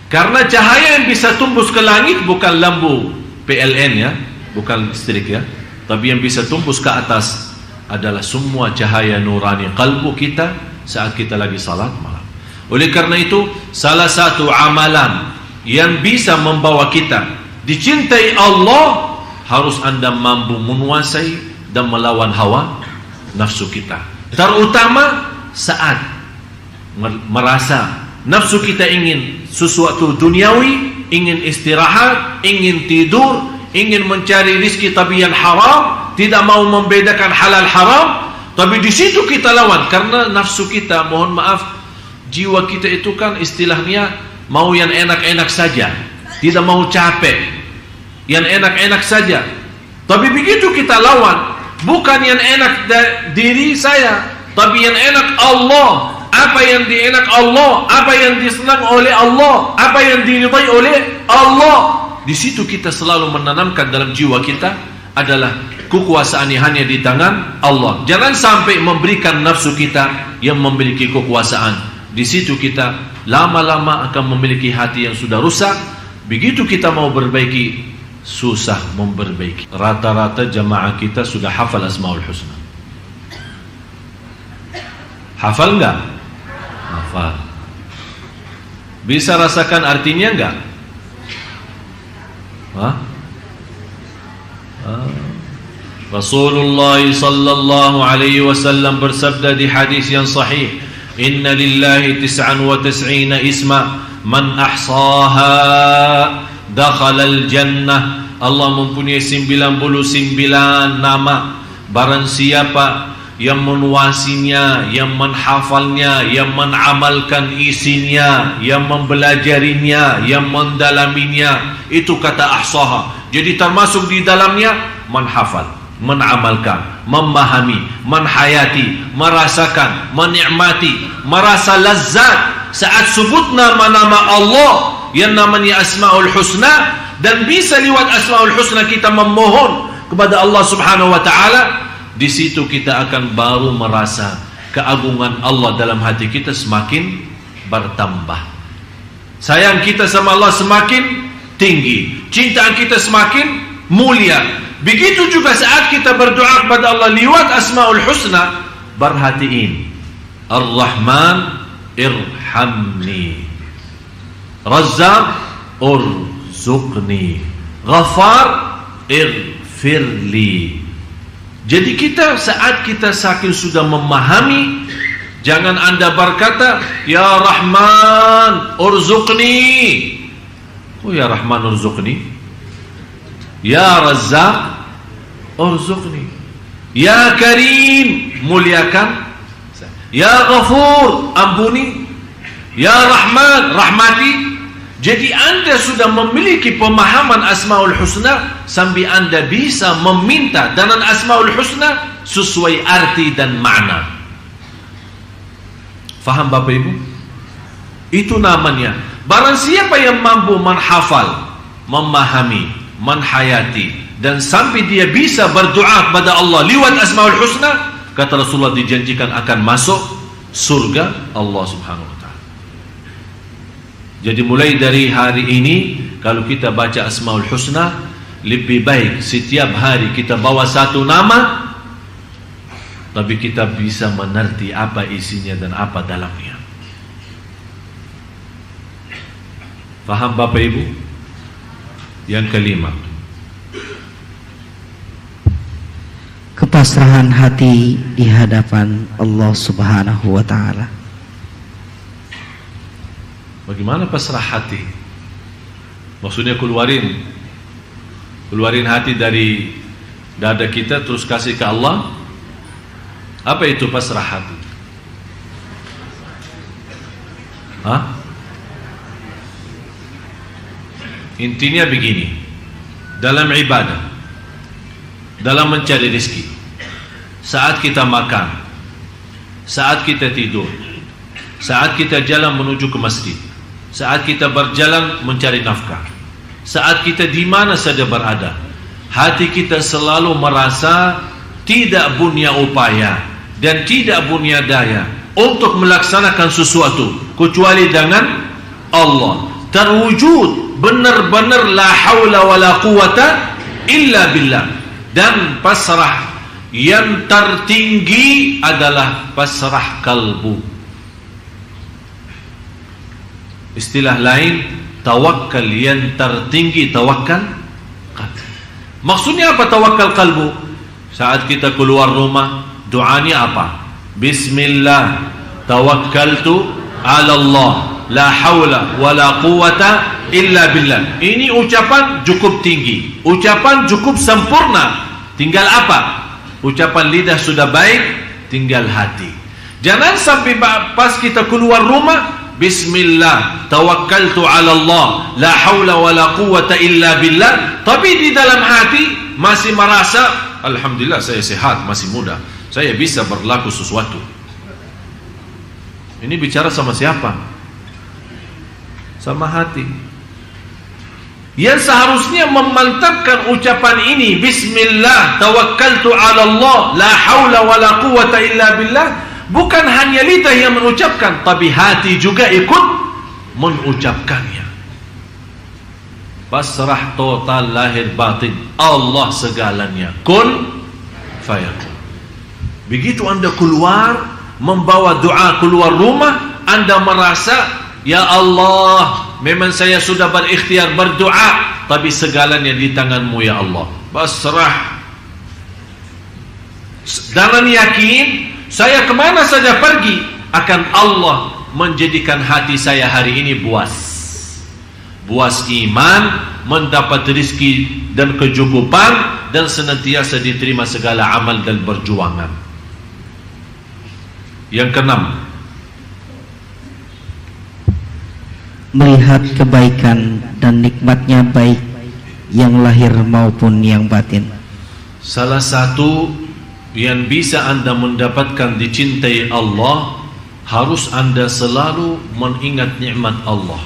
Karena cahaya yang bisa tembus ke langit bukan lampu PLN ya, bukan listrik ya, tapi yang bisa tembus ke atas adalah semua cahaya nurani kalbu kita saat kita lagi salat malam. Oleh karena itu, salah satu amalan yang bisa membawa kita dicintai Allah, harus anda mampu menguasai dan melawan hawa nafsu kita. Terutama saat merasa nafsu kita ingin sesuatu duniawi, ingin istirahat, ingin tidur, ingin mencari rizki tapi yang haram, tidak mau membedakan halal haram. Tapi di situ kita lawan, karena nafsu kita, mohon maaf, jiwa kita itu kan istilahnya mau yang enak-enak saja, tidak mau capek, yang enak-enak saja. Tapi begitu kita lawan, bukan yang enak diri saya, tapi yang enak Allah. Apa yang dienak Allah, apa yang disenang oleh Allah, apa yang diridai oleh Allah. Di situ kita selalu menanamkan dalam jiwa kita adalah kekuasaan hanya di tangan Allah. Jangan sampai memberikan nafsu kita yang memiliki kekuasaan. Di situ kita lama-lama akan memiliki hati yang sudah rusak. Begitu kita mau perbaiki, susah memperbaiki. Rata-rata jamaah kita sudah hafal Asmaul Husna. Hafal enggak? Hafal. Bisa rasakan artinya enggak? Rasulullah sallallahu alaihi wasallam bersabda di hadis yang sahih, "Inna lillahi 99 isma, man ahsaha dakhala al-jannah." Allah mempunyai 99 nama. Barang siapa yang menguasinya, yang menghafalnya, yang menamalkan isinya, yang mempelajarinya, yang mendalaminya. Itu kata ahsaha. Jadi termasuk di dalamnya menghafal, menamalkan, memahami, menhayati, merasakan, menikmati, merasa lazat saat sebut nama-nama Allah yang namanya Asmaul Husna. Dan bisa lewat Asmaul Husna kita memohon kepada Allah Subhanahu wa ta'ala. Di situ kita akan baru merasa keagungan Allah dalam hati kita semakin bertambah. Sayang kita sama Allah semakin tinggi, cinta kita semakin mulia. Begitu juga saat kita berdoa kepada Allah lewat Asmaul Husna, perhatiin, Ar-Rahman irhamni, Razzaq urzuqni, Ghafar irfirli. Jadi kita saat kita saking sudah memahami, jangan anda berkata Ya Rahman urzuqni. Oh Ya Rahman urzuqni, Ya Razzaq urzuqni, Ya Karim muliakan, Ya Ghafur ampuni, Ya Rahman rahmati. Jadi anda sudah memiliki pemahaman Asmaul Husna sambil anda bisa meminta dengan Asmaul Husna sesuai arti dan makna. Faham Bapak Ibu? Itu namanya. Barang siapa yang mampu menghafal, memahami, menhayati, dan sampai dia bisa berdoa kepada Allah lewat Asmaul Husna, kata Rasulullah dijanjikan akan masuk surga Allah Subhanahu wa ta'ala. Jadi mulai dari hari ini, kalau kita baca Asmaul Husna, lebih baik setiap hari kita bawa satu nama, tapi kita bisa mengerti apa isinya dan apa dalamnya. Faham Bapak Ibu? Yang kelima, kepasrahan hati di hadapan Allah Subhanahu wa ta'ala. Bagaimana pasrah hati? Maksudnya keluarin hati dari dada kita terus kasih ke Allah. Apa itu pasrah hati? Hah? Intinya begini, dalam ibadah, dalam mencari rezeki, saat kita makan, saat kita tidur, saat kita jalan menuju ke masjid, saat kita berjalan mencari nafkah, saat kita di mana saja berada, hati kita selalu merasa tidak punya upaya dan tidak punya daya untuk melaksanakan sesuatu kecuali dengan Allah. Terwujud benar-benar la haula wala quwata illa billah. Dan pasrah yang tertinggi adalah pasrah kalbu. Istilah lain, tawakal yang tertinggi, tawakal qalbu. Maksudnya apa tawakal kalbu? Saat kita keluar rumah, doanya apa? Bismillah, tawakkaltu ala Allah, la haula wa la quwata illa billah. Ini ucapan cukup tinggi, ucapan cukup sempurna. Tinggal apa? Ucapan lidah sudah baik, tinggal hati. Jangan sampai pas kita keluar rumah, Bismillah, tawakkaltu ala Allah, la haula wa la quwata illa billah, tapi di dalam hati masih merasa alhamdulillah saya sehat, masih muda, saya bisa berlaku sesuatu. Ini bicara sama siapa? Sama hati. Yang seharusnya memantapkan ucapan ini, Bismillah, tawakkaltu ala Allah, la haula wa la quwata illa billah, bukan hanya lidah yang mengucapkan, tapi hati juga ikut mengucapkannya. Pasrah total lahir batin, Allah segalanya, kun fayakun. Begitu anda keluar membawa doa keluar rumah, anda merasa ya Allah, memang saya sudah berikhtiar berdoa, tapi segalanya di tanganmu ya Allah. Pasrah dengan yakin, saya kemana saja pergi, akan Allah menjadikan hati saya hari ini buas iman, mendapat rezeki dan kecukupan, dan senantiasa diterima segala amal dan perjuangan. Yang keenam, melihat kebaikan dan nikmatnya baik yang lahir maupun yang batin. salah satu yang bisa Anda mendapatkan dicintai Allah, harus Anda selalu mengingat nikmat Allah.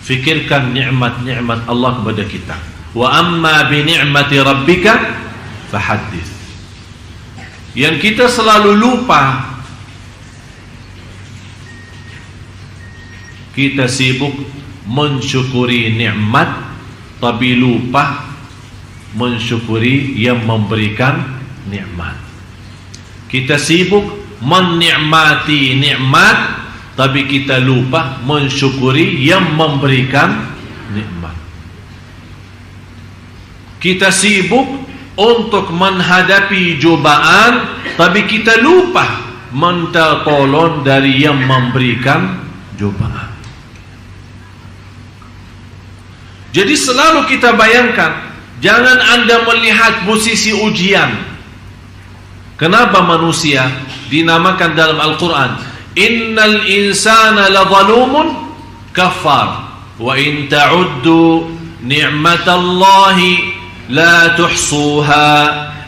Fikirkan nikmat-nikmat Allah kepada kita. Wa amma bi ni'mati rabbika fahaddits. Yang kita selalu lupa, kita sibuk mensyukuri nikmat tapi lupa mensyukuri yang memberikan nikmat. Kita sibuk menikmati nikmat tapi kita lupa mensyukuri yang memberikan nikmat. Kita sibuk untuk menghadapi cobaan tapi kita lupa minta tolong dari yang memberikan cobaan. Jadi selalu kita bayangkan, jangan Anda melihat posisi ujian. Kenapa manusia dinamakan dalam Al-Quran, innal insana lazalumun kafar wa in ta'uddu ni'matallahi la tuhsuha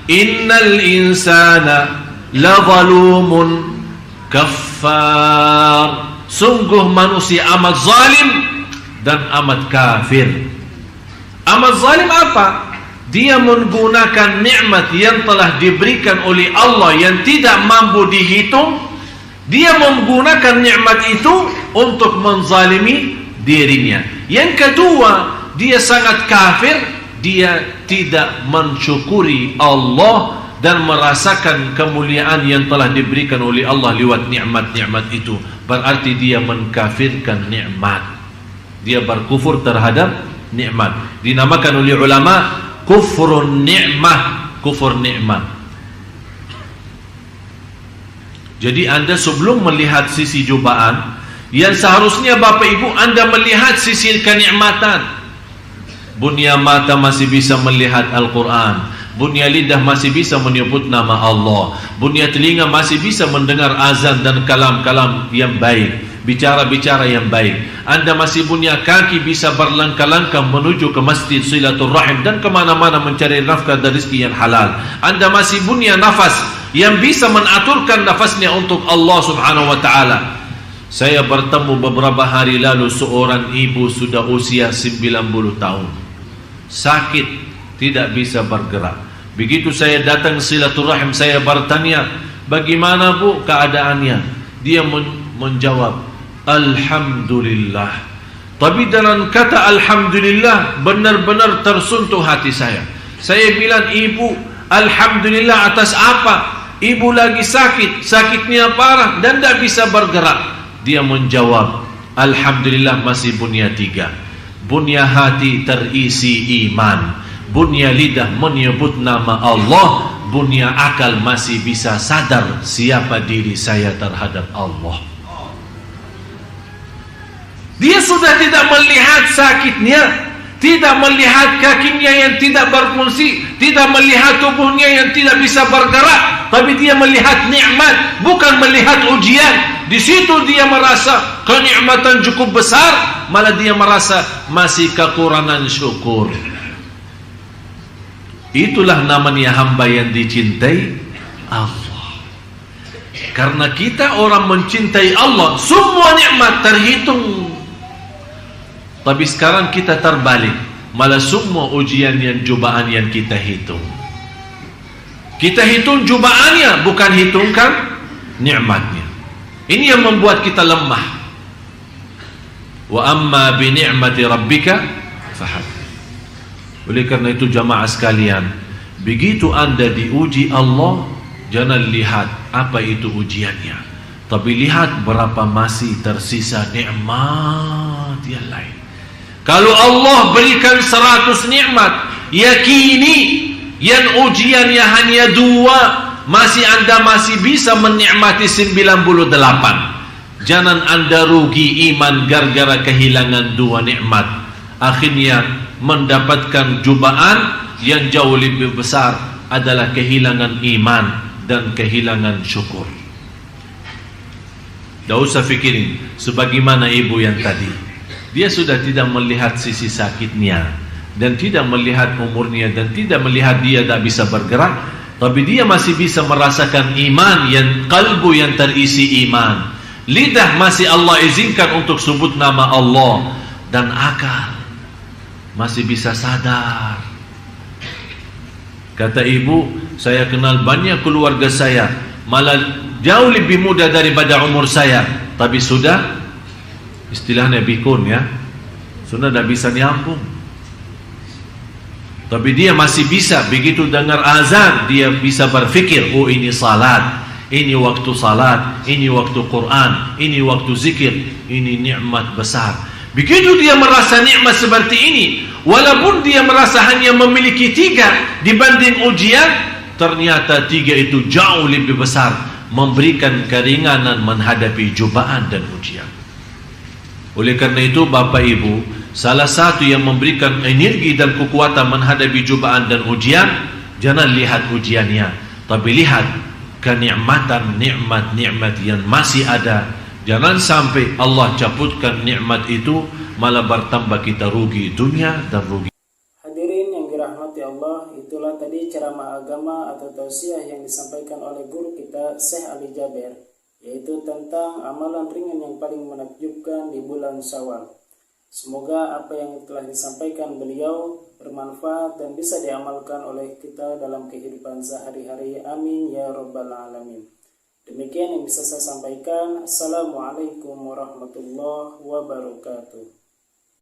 innal insana lazalumun kafar. Sungguh manusia amat zalim dan amat kafir. Amat zalim apa? Dia menggunakan nikmat yang telah diberikan oleh Allah yang tidak mampu dihitung. Dia menggunakan nikmat itu untuk menzalimi dirinya. Yang kedua, dia sangat kafir. Dia tidak mensyukuri Allah dan merasakan kemuliaan yang telah diberikan oleh Allah lewat nikmat-nikmat itu. Berarti dia mengkafirkan nikmat. Dia berkufur terhadap nikmat. Dinamakan oleh ulama kufrun ni'mah, kufur nikmat. Jadi Anda sebelum melihat sisi cobaan, yang seharusnya Bapak Ibu Anda melihat sisi kenikmatan. Bunya mata masih bisa melihat Al-Quran, bunya lidah masih bisa menyebut nama Allah, bunya telinga masih bisa mendengar azan dan kalam-kalam yang baik, bicara-bicara yang baik. Anda masih punya kaki bisa berlangkah-langkah menuju ke masjid silaturrahim dan kemana-mana mencari nafkah dan rezeki yang halal. Anda masih punya nafas yang bisa menaturkan nafasnya untuk Allah subhanahu wa ta'ala. Saya bertemu beberapa hari lalu seorang ibu sudah usia 90 tahun, sakit, tidak bisa bergerak. Begitu saya datang silaturrahim, saya bertanya, bagaimana Bu keadaannya? Dia menjawab, alhamdulillah. Tapi dalam kata alhamdulillah benar-benar tersentuh hati saya. Saya bilang, ibu, alhamdulillah atas apa? Ibu lagi sakit, sakitnya parah dan tidak bisa bergerak. Dia menjawab, alhamdulillah masih bunya 3. Bunya hati terisi iman, bunya lidah menyebut nama Allah, bunya akal masih bisa sadar siapa diri saya terhadap Allah. Dia sudah tidak melihat sakitnya, tidak melihat kakinya yang tidak berfungsi, tidak melihat tubuhnya yang tidak bisa bergerak, tapi dia melihat nikmat, bukan melihat ujian. Di situ dia merasa kenikmatan cukup besar, malah dia merasa masih kekurangan syukur. Itulah namanya hamba yang dicintai Allah. Karena kita orang mencintai Allah, semua nikmat terhitung. Tapi sekarang kita terbalik, malah semua ujian yang cobaan yang kita hitung. Kita hitung cobaannya, bukan hitungkan nikmatnya. Ini yang membuat kita lemah. Wa amma bi ni'mati rabbika fahaddits. Oleh karena itu jamaah sekalian, begitu Anda diuji Allah, jangan lihat apa itu ujiannya, tapi lihat berapa masih tersisa nikmat yang lain. Kalau Allah berikan 100 nikmat, yakini yang ujiannya hanya 2, Anda masih bisa menikmati 98. Jangan Anda rugi iman gara-gara kehilangan 2 nikmat. Akhirnya mendapatkan cobaan yang jauh lebih besar adalah kehilangan iman dan kehilangan syukur. Tidak usah fikirin sebagaimana ibu yang tadi. Dia sudah tidak melihat sisi sakitnya dan tidak melihat umurnya dan tidak melihat dia tak bisa bergerak, tapi dia masih bisa merasakan iman, yang kalbu yang terisi iman. Lidah masih Allah izinkan untuk sebut nama Allah, dan akal masih bisa sadar. Kata ibu, saya kenal banyak keluarga saya malah jauh lebih muda daripada umur saya, tapi sudah istilahnya bikun ya, sudah tidak bisa nyambung. Tapi dia masih bisa, begitu dengar azan dia bisa berfikir, oh ini salat, ini waktu salat, ini waktu Quran, ini waktu zikir, ini nikmat besar. Begitu dia merasa nikmat seperti ini, walaupun dia merasa hanya memiliki 3 dibanding ujian, ternyata 3 itu jauh lebih besar, memberikan keringanan menghadapi cobaan dan ujian. Oleh karena itu Bapak Ibu, salah satu yang memberikan energi dan kekuatan menghadapi cobaan dan ujian, jangan lihat ujiannya, tapi lihat kenikmatan nikmat-nikmat yang masih ada. Jangan sampai Allah cabutkan nikmat itu, malah bertambah kita rugi dunia dan rugi. Hadirin yang dirahmati Allah, itulah tadi ceramah agama atau tausiah yang disampaikan oleh guru kita Syekh Ali Jaber, yaitu tentang amalan ringan yang paling menakjubkan di bulan Syawal. Semoga apa yang telah disampaikan beliau bermanfaat dan bisa diamalkan oleh kita dalam kehidupan sehari-hari. Amin ya rabbal alamin. Demikian yang bisa saya sampaikan. Assalamualaikum warahmatullahi wabarakatuh.